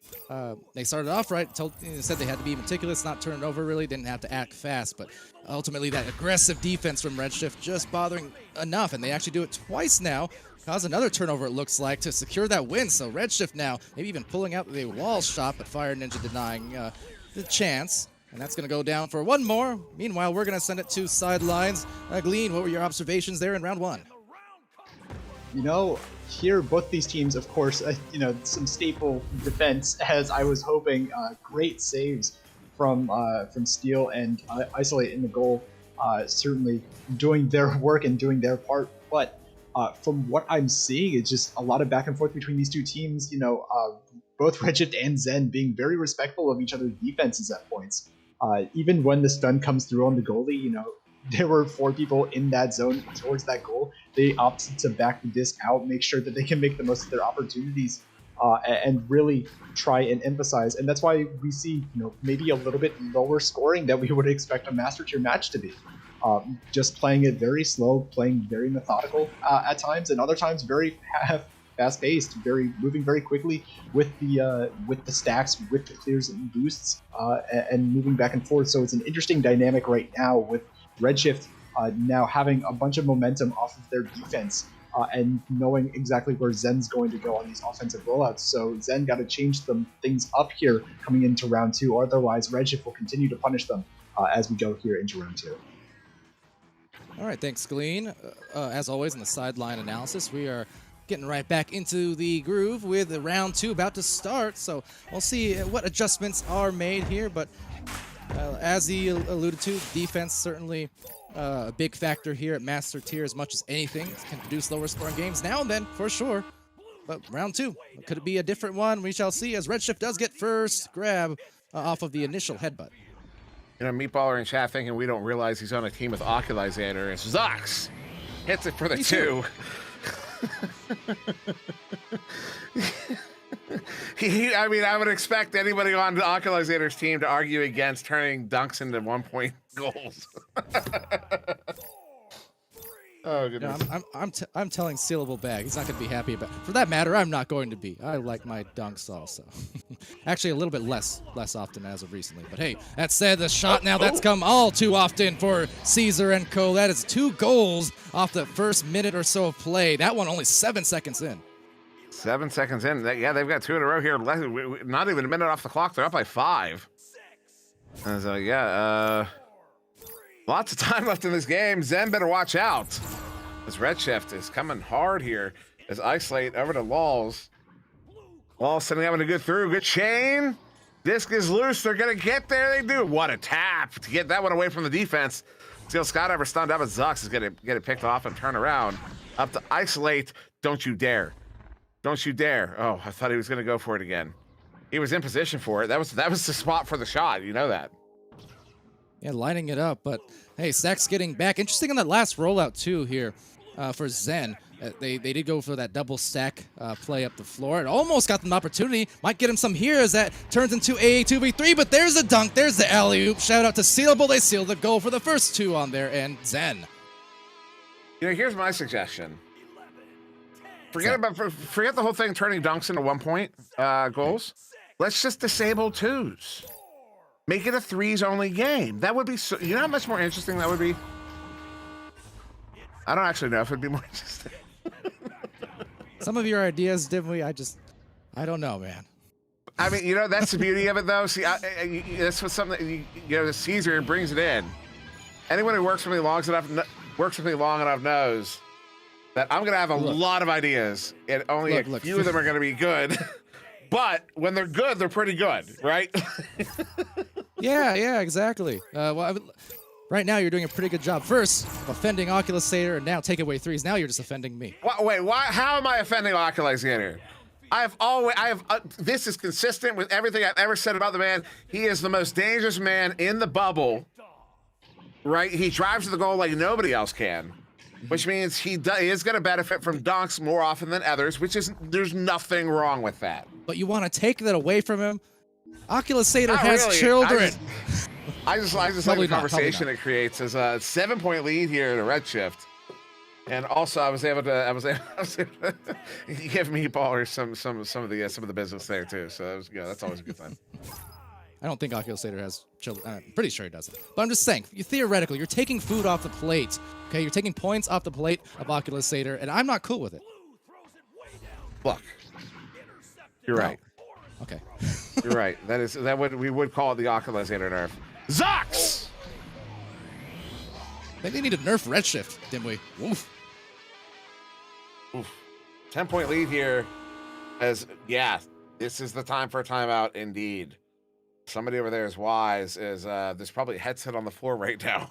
they started off right, said they had to be meticulous, not turn it over really, didn't have to act fast, but ultimately that aggressive defense from Redshift just bothering enough, and they actually do it twice now. Cause another turnover, it looks like, to secure that win. So Redshift now, maybe even pulling out the wall shot, but Fire Ninja denying the chance. And that's going to go down for 1 more. Meanwhile, we're going to send it to Sidelines. Glean, what were your observations there in round 1? Here, both these teams, of course, some staple defense, as I was hoping. Great saves from Steel and Isolate in the goal. Certainly doing their work and doing their part, but from what I'm seeing, it's just a lot of back and forth between these two teams. Both Redshift and Zen being very respectful of each other's defenses at points. Even when the stun comes through on the goalie, there were 4 people in that zone towards that goal. They opted to back the disc out, make sure that they can make the most of their opportunities, and really try and emphasize. And that's why we see, maybe a little bit lower scoring that we would expect a Master Tier match to be. just playing it very slow, playing very methodical at times, and other times very fast-paced, moving very quickly with the stacks, with the clears and boosts, and moving back and forth. So it's an interesting dynamic right now with Redshift now having a bunch of momentum off of their defense. And knowing exactly where Zen's going to go on these offensive rollouts. So Zen got to change things up here coming into round 2, or otherwise Redshift will continue to punish them as we go here into round 2. All right, thanks, Glean. As always, in the sideline analysis, we are getting right back into the groove with round 2 about to start. So we'll see what adjustments are made here. But as he alluded to, defense certainly a big factor here at Master Tier as much as anything. Can produce lower scoring games now and then, for sure. But round 2, could it be a different one? We shall see, as Redshift does get first grab off of the initial headbutt. You know, Meatballer in chat thinking we don't realize he's on a team with Oculizator. It's Zox hits it for the 2. I mean, I would expect anybody on the Oculizator's team to argue against turning dunks into 1-point goals. Oh goodness! No, I'm telling Sealable Bag he's not going to be happy about. For that matter, I'm not going to be. I like my dunks also. Actually, a little bit less often as of recently. But hey, that said, the shot now that's come all too often for Caesar and co. That is 2 goals off the first minute or so of play. That one only 7 seconds in. 7 seconds in. Yeah, they've got 2 in a row here. Not even a minute off the clock. They're up by 5. And so, yeah, lots of time left in this game. Zen better watch out. This Redshift is coming hard here. As Isolate over to Laws. Laws sending out a good through. Good chain. Disc is loose. They're going to get there. They do. What a tap to get that one away from the defense. Steel Skydiver stunned up, but Zux is going to get it picked off and turn around. Up to Isolate. Don't you dare. Don't you dare. Oh, I thought he was going to go for it again. He was in position for it. That was the spot for the shot. You know that. Yeah, lining it up. But, hey, Stack's getting back. Interesting on that last rollout, too, here for Zen. They did go for that double stack play up the floor. It almost got them an opportunity. Might get him some here as that turns into a 2v3. But there's the dunk. There's the alley-oop. Shout out to Sealable. They sealed the goal for the first 2 on there. And Zen. You know, here's my suggestion. Forget the whole thing turning dunks into 1-point goals. Let's just disable 2s. Make it a 3s only game. That would be so, you know how much more interesting that would be? I don't actually know if it'd be more interesting. Some of your ideas, Dimly, I don't know, man. I mean, you know, that's the beauty of it, though. See, that's what something, you know, the Caesar brings it in. Anyone who works with me long enough knows that I'm going to have a lot of ideas, and only a few of them are going to be good. But when they're good, they're pretty good, right? Yeah, exactly. Right now, you're doing a pretty good job. First, offending Oculizator, and now take away 3s. Now you're just offending me. Wait, why? How am I offending Oculizator? This is consistent with everything I've ever said about the man. He is the most dangerous man in the bubble, right? He drives to the goal like nobody else can, which means he is going to benefit from dunks more often than others, there's nothing wrong with that. But you want to take that away from him? Oculizator has children. I just like the conversation it creates as a 7-point lead here to Redshift. And also, I was able to give Meatballer some of the business there too. So that's always a good time. I don't think Oculizator has children. I'm pretty sure he doesn't. But I'm just saying, theoretically, you're taking food off the plate. Okay, you're taking points off the plate of Oculizator, and I'm not cool with it. Look, you're right. Okay. You're right. We would call it the Oculizator nerf. Zox! I think they need to nerf Redshift, Dimwee. Oof. 10-point lead here. This is the time for a timeout, indeed. Somebody over there is wise. There's probably a headset on the floor right now.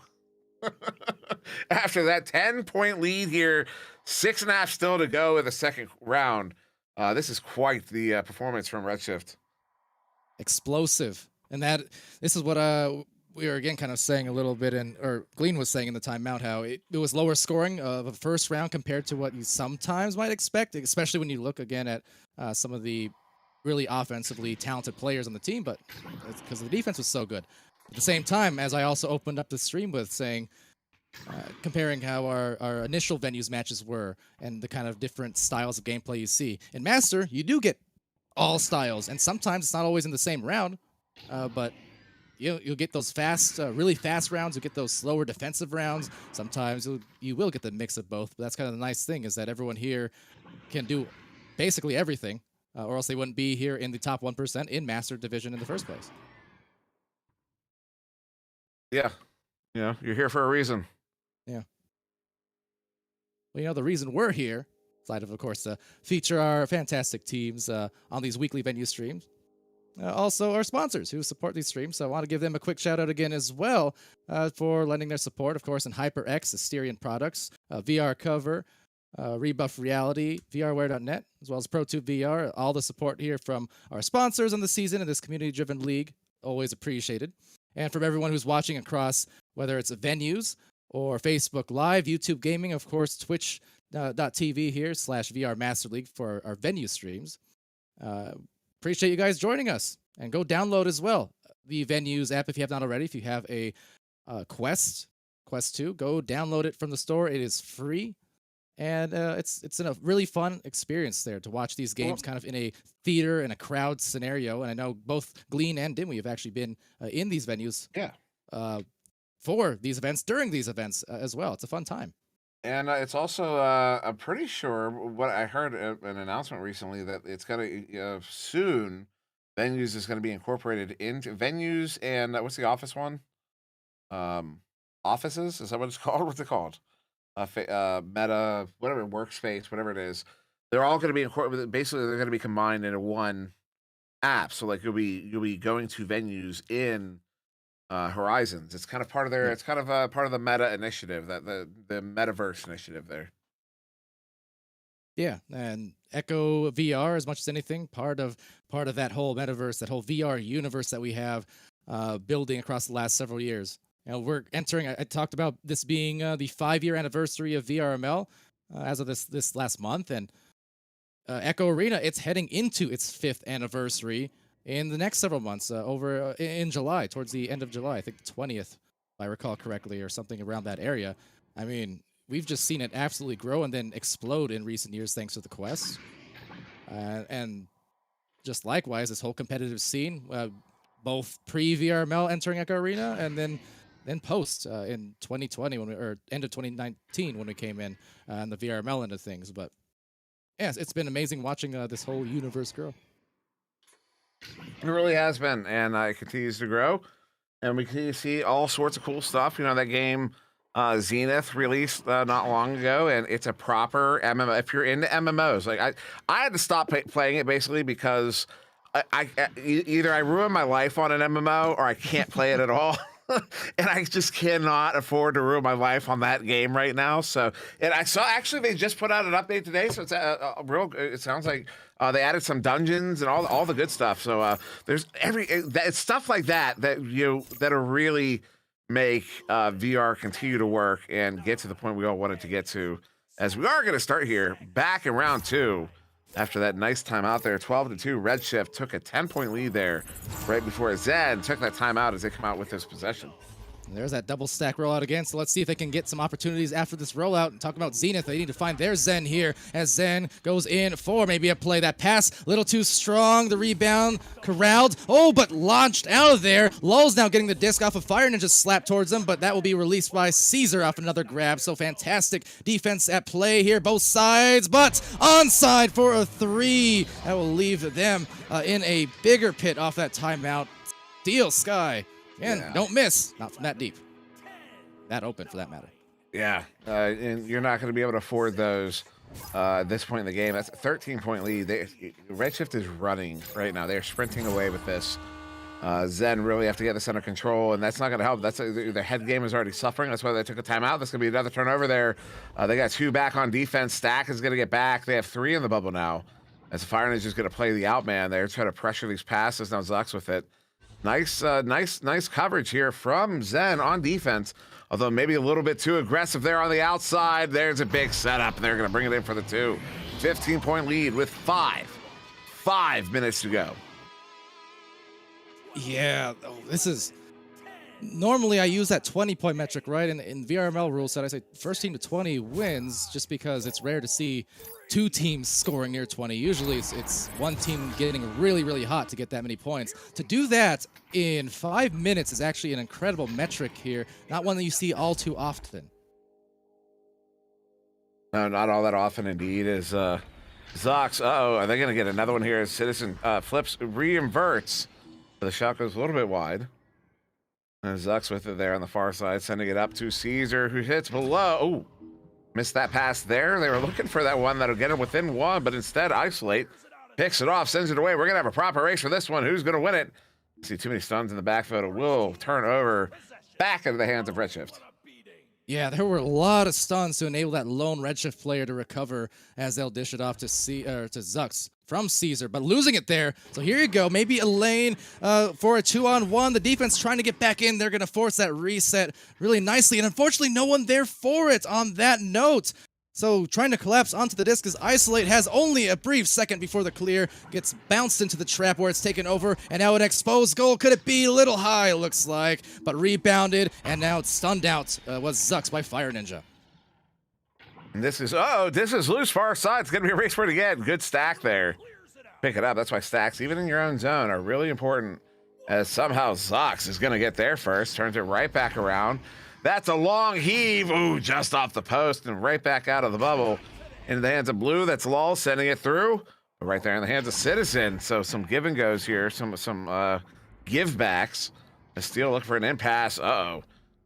After that 10-point lead here, 6.5 still to go in the second round. This is quite the performance from Redshift. Explosive. And this is what we were again kind of saying a little bit or Glean was saying in the timeout, how it was lower scoring of a first round compared to what you sometimes might expect, especially when you look again at some of the really offensively talented players on the team, but it's because the defense was so good. At the same time, as I also opened up the stream with saying, comparing how our initial venues matches were and the kind of different styles of gameplay you see. In Master, you do get all styles, and sometimes it's not always in the same round, but you'll get those fast, really fast rounds. You'll get those slower defensive rounds. Sometimes you will get the mix of both. But that's kind of the nice thing, is that everyone here can do basically everything, or else they wouldn't be here in the top 1% in Master Division in the first place. Yeah. You're here for a reason. Yeah. Well, the reason we're here, aside of course, to feature our fantastic teams on these weekly venue streams, also our sponsors who support these streams. So I want to give them a quick shout out again as well for lending their support, of course, in HyperX, Asterion Products, VR Cover, Rebuff Reality, VRware.net, as well as ProTube VR. All the support here from our sponsors on the season in this community-driven league, always appreciated. And from everyone who's watching across, whether it's venues or Facebook Live, YouTube Gaming, of course, Twitch.tv here /VR Master League for our venue streams. Appreciate you guys joining us, and go download as well the Venues app if you have not already. If you have a Quest 2, go download it from the store. It is free, and it's a really fun experience there to watch these games kind of in a theater and a crowd scenario. And I know both Glean and Dimwee have actually been in these venues for these events, during these events as well. It's a fun time. And it's also, I'm pretty sure what I heard an announcement recently that it's going to soon, Venues is going to be incorporated into Venues and what's the office one? Offices? Is that what it's called? What's it called? Meta, whatever, workspace, whatever it is. They're all going to be incorporated. Basically, they're going to be combined into one app. So like you'll be going to Venues in Horizons. It's kind of part of their. It's kind of part of the Meta initiative, that the Metaverse initiative there. Yeah, and Echo VR, as much as anything, part of that whole metaverse, that whole VR universe that we have building across the last several years. We're entering. I talked about this being the 5-year anniversary of VRML as of this last month, and Echo Arena, it's heading into its 5th anniversary in the next several months, over in July, towards the end of July, I think the 20th, if I recall correctly, or something around that area. I mean, we've just seen it absolutely grow and then explode in recent years thanks to the Quest. And just likewise, this whole competitive scene, both pre-VRML entering Echo Arena and then post in 2020, or end of 2019 when we came in on the VRML end of things. But yes, it's been amazing watching this whole universe grow. It really has been, and it continues to grow, and we continue to see all sorts of cool stuff. That game Zenith released not long ago, and it's a proper MMO. If you're into MMOs, like I had to stop playing it basically because either I ruin my life on an MMO or I can't play it at all. And I just cannot afford to ruin my life on that game right now. So, and I saw actually they just put out an update today, so it's a real. It sounds like they added some dungeons and all the good stuff. So there's it's stuff like that that'll really make VR continue to work and get to the point we all wanted to get to. As we are going to start here back in round 2. After that nice time out there, 12-2, Redshift took a 10-point lead there right before Zen took that timeout as they come out with this possession. There's that double stack rollout again, so let's see if they can get some opportunities after this rollout. And talking about Zenith, they need to find their Zen here as Zen goes in for maybe a play. That pass, a little too strong. The rebound corralled. Oh, but launched out of there. Lul's now getting the disc off of Fire Ninja slap towards him, but that will be released by Caesar off another grab. So fantastic defense at play here, both sides, but onside for a 3. That will leave them in a bigger pit off that timeout. Steel Sky. And don't miss, not from that deep. That open, for that matter. Yeah, and you're not going to be able to afford those at this point in the game. That's a 13-point lead. Redshift is running right now. They're sprinting away with this. Zen really have to get this under control, and that's not going to help. Their head game is already suffering. That's why they took a timeout. That's going to be another turnover there. They got 2 back on defense. Stack is going to get back. They have 3 in the bubble now. As the Fire Ninja is going to play the outman there, try to pressure these passes. Now Zucks with it. Nice coverage here from Zen on defense, although maybe a little bit too aggressive there on the outside. There's a big setup. They're going to bring it in for the 2. 15-point lead with 5 minutes to go. Yeah, this is normally I use that 20-point metric, right? In VRML rule set, I say first team to 20 wins, just because it's rare to see two teams scoring near 20. Usually it's one team getting really, really hot to get that many points. To do that in 5 minutes is actually an incredible metric here, not one that you see all too often. No, not all that often indeed. Is Zox, are they going to get another one here? As Citizen flips, re-inverts. The shot goes a little bit wide. And Zox with it there on the far side, sending it up to Caesar, who hits below. Oh, missed that pass there. They were looking for that one that'll get him within one, but instead Isolate picks it off, sends it away. We're going to have a proper race for this one. Who's going to win it? See too many stuns in the backfield. It will turn over back into the hands of Redshift. Yeah, there were a lot of stuns to enable that lone Redshift player to recover as they'll dish it off to Zux from Caesar, but losing it there. So here you go, maybe a lane for a 2-on-1. The defense trying to get back in. They're going to force that reset really nicely, and unfortunately no one there for it on that note. So trying to collapse onto the disc as Isolate has only a brief second before the clear, gets bounced into the trap where it's taken over, and now an exposed goal. Could it be a little high, looks like, but rebounded, and now it's stunned out was Zux by Fire Ninja. And this is loose far side. It's going to be a race for it again. Good stack there. Pick it up. That's why stacks, even in your own zone, are really important, as somehow Zox is going to get there first, turns it right back around. That's a long heave. Ooh, just off the post and right back out of the bubble into the hands of Blue. That's Lol sending it through. Right there in the hands of Citizen. So some give and goes here. Some give backs. A steal, look for an impasse. Uh-oh.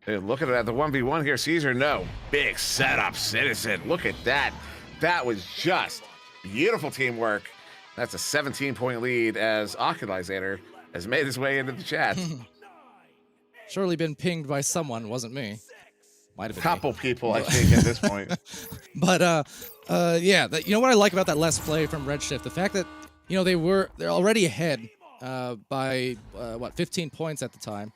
Look at the 1v1 here. Caesar, no. Big setup, Citizen. Look at that. That was just beautiful teamwork. That's a 17-point lead as Oculizator has made his way into the chat. Surely been pinged by someone, wasn't me. Might have been couple people, I think, at this point. But yeah, you know what I like about that last play from Redshift? The fact that they're already ahead by 15 points at the time.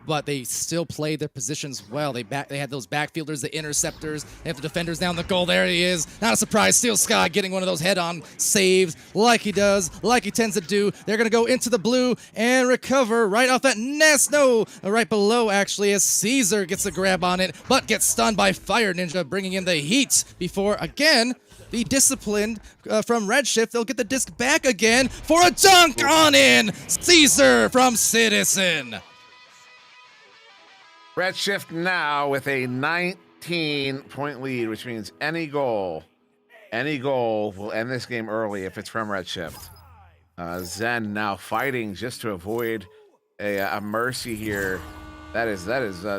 But they still played their positions well. They had those backfielders, the interceptors. They have the defenders down the goal. There he is. Not a surprise. Steel Sky getting one of those head-on saves like he does, like he tends to do. They're going to go into the blue and recover right off that nest. No, right below, actually, as Caesar gets a grab on it, but gets stunned by Fire Ninja, bringing in the heat before, again, the disciplined from Redshift. They'll get the disc back again for a dunk on in. Caesar from Citizen. Redshift now with a 19-point lead, which means any goal will end this game early if it's from Redshift. Zen now fighting just to avoid a mercy here. That is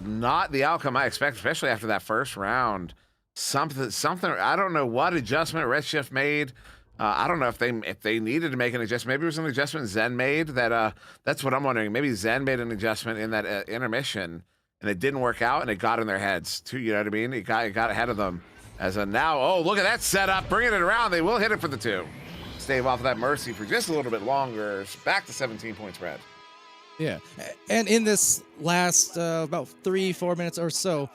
not the outcome I expect, especially after that first round. Something. I don't know what adjustment Redshift made. I don't know if they needed to make an adjustment. Maybe it was an adjustment Zen made. That's what I'm wondering. Maybe Zen made an adjustment in that intermission, and it didn't work out, and it got in their heads too. You know what I mean? It got ahead of them. Now, look at that setup, bringing it around. They will hit it for the 2. Stave off of that mercy for just a little bit longer. Back to 17-point spread. Yeah, and in this last about 3-4 minutes or so,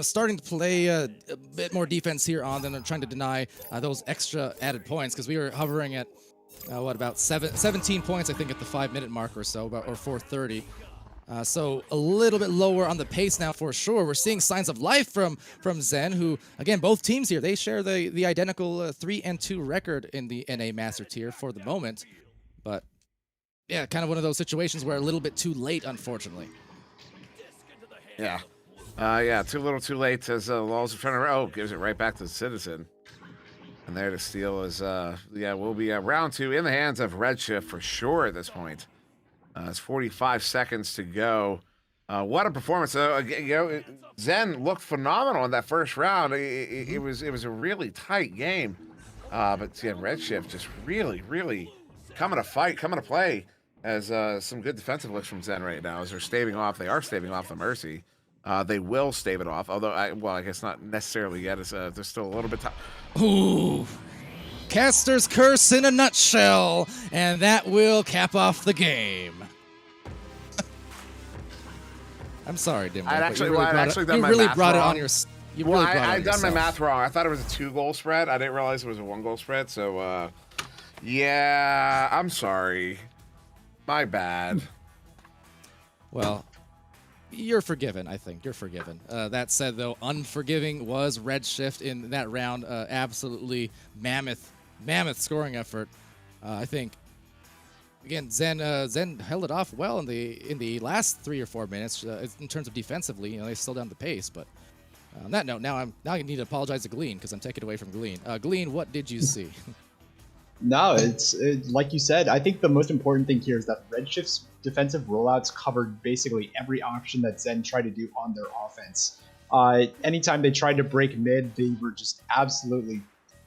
starting to play a bit more defense here on them. They're trying to deny those extra added points, because we were hovering at about 17 points, I think, at the 5-minute mark or so, or 4:30. So a little bit lower on the pace now for sure. We're seeing signs of life from Zen, who, again, both teams here, they share the identical 3-2 record in the NA Master Tier for the moment. But yeah, kind of one of those situations where a little bit too late, unfortunately. Yeah. Too little too late as Lulz trying to, gives it right back to the Citizen. And there to steal is, will be round 2 in the hands of Redshift for sure at this point. It's 45 seconds to go. What a performance! Zen looked phenomenal in that first round. It was a really tight game, but Redshift just really coming to fight, coming to play. As some good defensive looks from Zen right now as they're staving off. They are staving off the mercy. They will stave it off, although I guess not necessarily yet. There's still a little bit. Ooh. Caster's curse in a nutshell, and that will cap off the game. I'm sorry, Dimwit. I've actually done my math wrong. I've done my math wrong. I thought it was a 2-goal spread. I didn't realize it was a 1-goal spread. So, yeah, I'm sorry. My bad. Well, you're forgiven, I think. You're forgiven. That said, though, unforgiving was Redshift in that round. Absolutely mammoth scoring effort. I think, again, Zen held it off well in the last 3 or 4 minutes in terms of defensively. They slowed down the pace, but on that note, now I need to apologize to Glean because I'm taking it away from Glean. Glean, what did you see? No, it's like you said. I think the most important thing here is that Redshift's defensive rollouts covered basically every option that Zen tried to do on their offense. Anytime they tried to break mid, they were just absolutely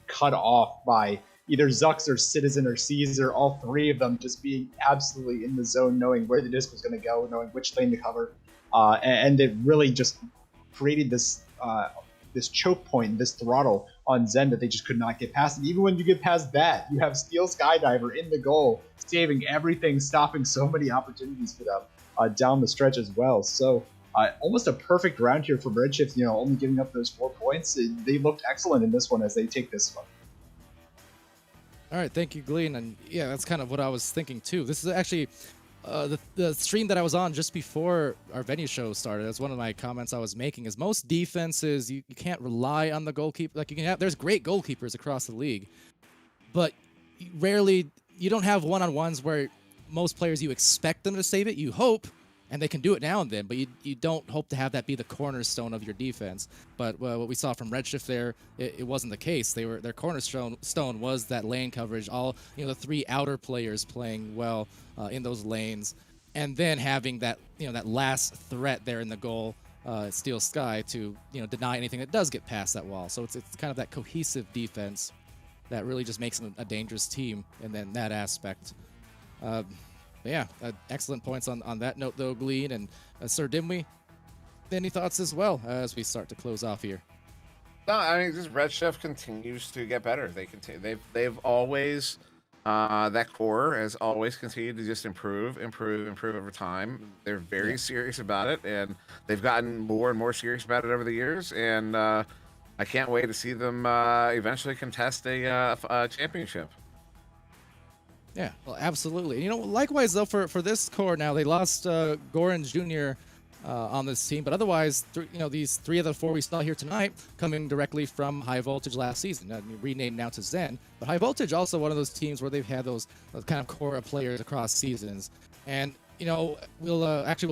cut off by either Zux or Citizen or Caesar, all three of them just being absolutely in the zone, knowing where the disc was going to go, knowing which lane to cover. And it really just created this choke point, this throttle on Zen that they just could not get past. And even when you get past that, you have Steel Skydiver in the goal, saving everything, stopping so many opportunities for them down the stretch as well. So almost a perfect round here for Redshift, only giving up those 4 points. They looked excellent in this one as they take this one. All right, thank you, Glean. And yeah, that's kind of what I was thinking too. This is actually the stream that I was on just before our venue show started. That's one of my comments I was making. Is most defenses you can't rely on the goalkeeper. Like there's great goalkeepers across the league, but you don't have one-on-ones where most players you expect them to save it. You hope, and they can do it now and then, but you don't hope to have that be the cornerstone of your defense. But what we saw from Redshift there, it wasn't the case. Their cornerstone was that lane coverage. All the 3 outer players playing well in those lanes, and then having that that last threat there in the goal, Steel Sky, to deny anything that does get past that wall. So it's kind of that cohesive defense that really just makes them a dangerous team, and then that aspect. Yeah, excellent points on that note, though, Glean. And Sir Dimwee, any thoughts as well as we start to close off here? No, I mean, just Redshift continues to get better. They've always that core has always continued to just improve over time. They're very serious about it, and they've gotten more and more serious about it over the years. And I can't wait to see them eventually contest a championship. Yeah, well, absolutely. Likewise, though, for this core now, they lost Goran Jr. On this team, but otherwise, these 3 of the 4 we saw here tonight coming directly from High Voltage last season, renamed now to Zen. But High Voltage also one of those teams where they've had those kind of core of players across seasons. And we'll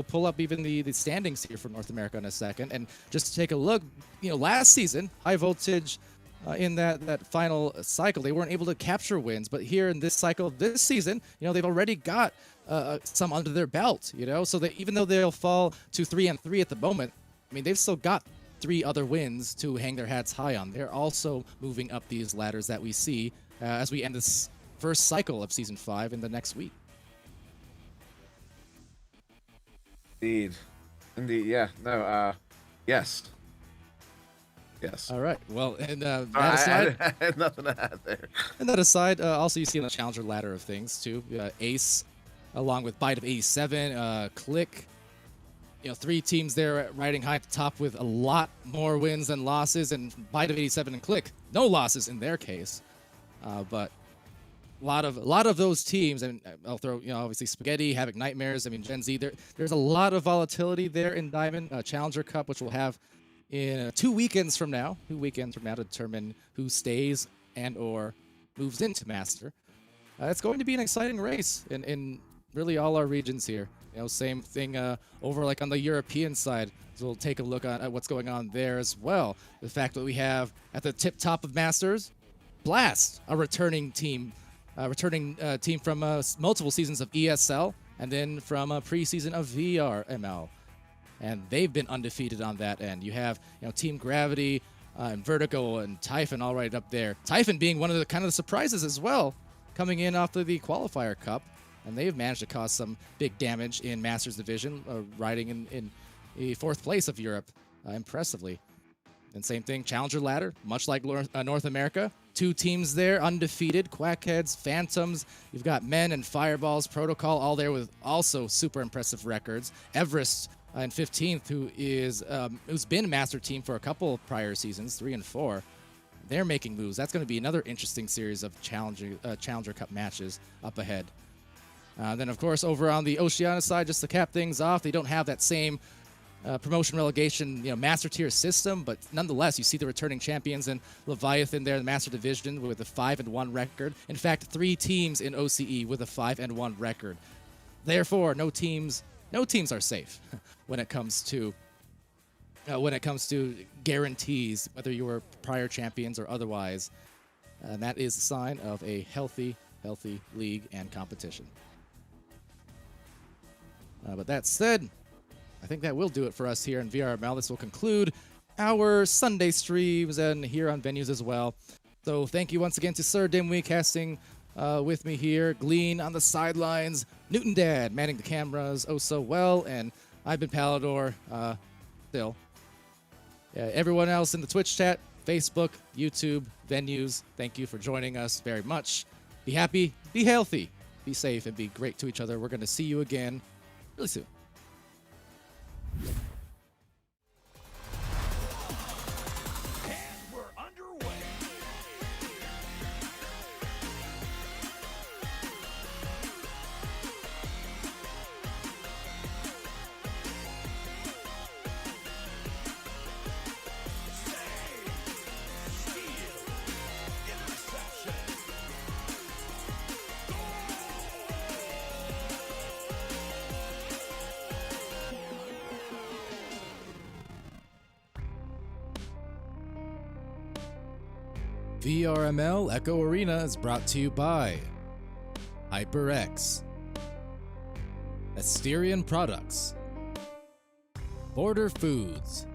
pull up even the standings here for North America in a second, and just to take a look. Last season, High Voltage, in that final cycle, they weren't able to capture wins, but here in this cycle, this season, they've already got some under their belt, so that even though they'll fall to 3-3 at the moment, I mean, they've still got 3 other wins to hang their hats high on. They're also moving up these ladders that we see as we end this first cycle of Season 5 in the next week. Indeed, yeah, no, yes. Yes. All right. Well, and that aside, I had nothing to add there. And that aside, also you see on the challenger ladder of things too. Ace, along with Bite of 87, Click. 3 teams there riding high at the top with a lot more wins than losses, and Bite of 87 and Click, no losses in their case. But a lot of those teams, and I'll throw obviously Spaghetti, Havoc Nightmares. I mean Gen Z. There's a lot of volatility there in Diamond Challenger Cup, which we'll have in 2 weekends from now. 2 weekends from now to determine who stays and or moves into Master. It's going to be an exciting race in really all our regions here. Same thing over like on the European side. So we'll take a look at what's going on there as well. The fact that we have at the top of Masters, Blast, a returning team from multiple seasons of ESL and then from a preseason of VRML. And they've been undefeated on that end. You have Team Gravity and Vertigo and Typhon all right up there. Typhon being one of the kind of the surprises as well, coming in after the Qualifier Cup. And they've managed to cause some big damage in Masters Division, riding in the 4th place of Europe impressively. And same thing, Challenger Ladder, much like North America. 2 teams there, undefeated, Quackheads, Phantoms. You've got Men and Fireballs, Protocol, all there with also super impressive records. Everest in 15th, who's been a Master team for a couple prior seasons, 3 and 4. They're making moves. That's going to be another interesting series of Challenger Cup matches up ahead. Then, of course, over on the Oceania side, just to cap things off, they don't have that same promotion relegation, master tier system, but nonetheless, you see the returning champions in Leviathan there in the master division with a 5-1 record. In fact, 3 teams in OCE with a 5-1 record. Therefore, no teams are safe when it comes to guarantees, whether you were prior champions or otherwise. And that is a sign of a healthy league and competition. But that said, I think that will do it for us here in VRML. This will conclude our Sunday streams and here on venues as well. So thank you once again to Sir Dimwee casting with me here, Glean on the sidelines, Newton Dad manning the cameras oh so well, and I've been Palador still. Everyone else in the Twitch chat, Facebook, YouTube, venues, thank you for joining us very much. Be happy, be healthy, be safe, and be great to each other. We're going to see you again really soon. VRML Echo Arena is brought to you by HyperX, Asterion Products, Border Foods,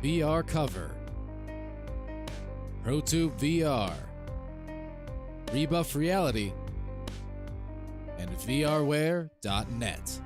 VR Cover, ProTube VR, Rebuff Reality, and VRware.net.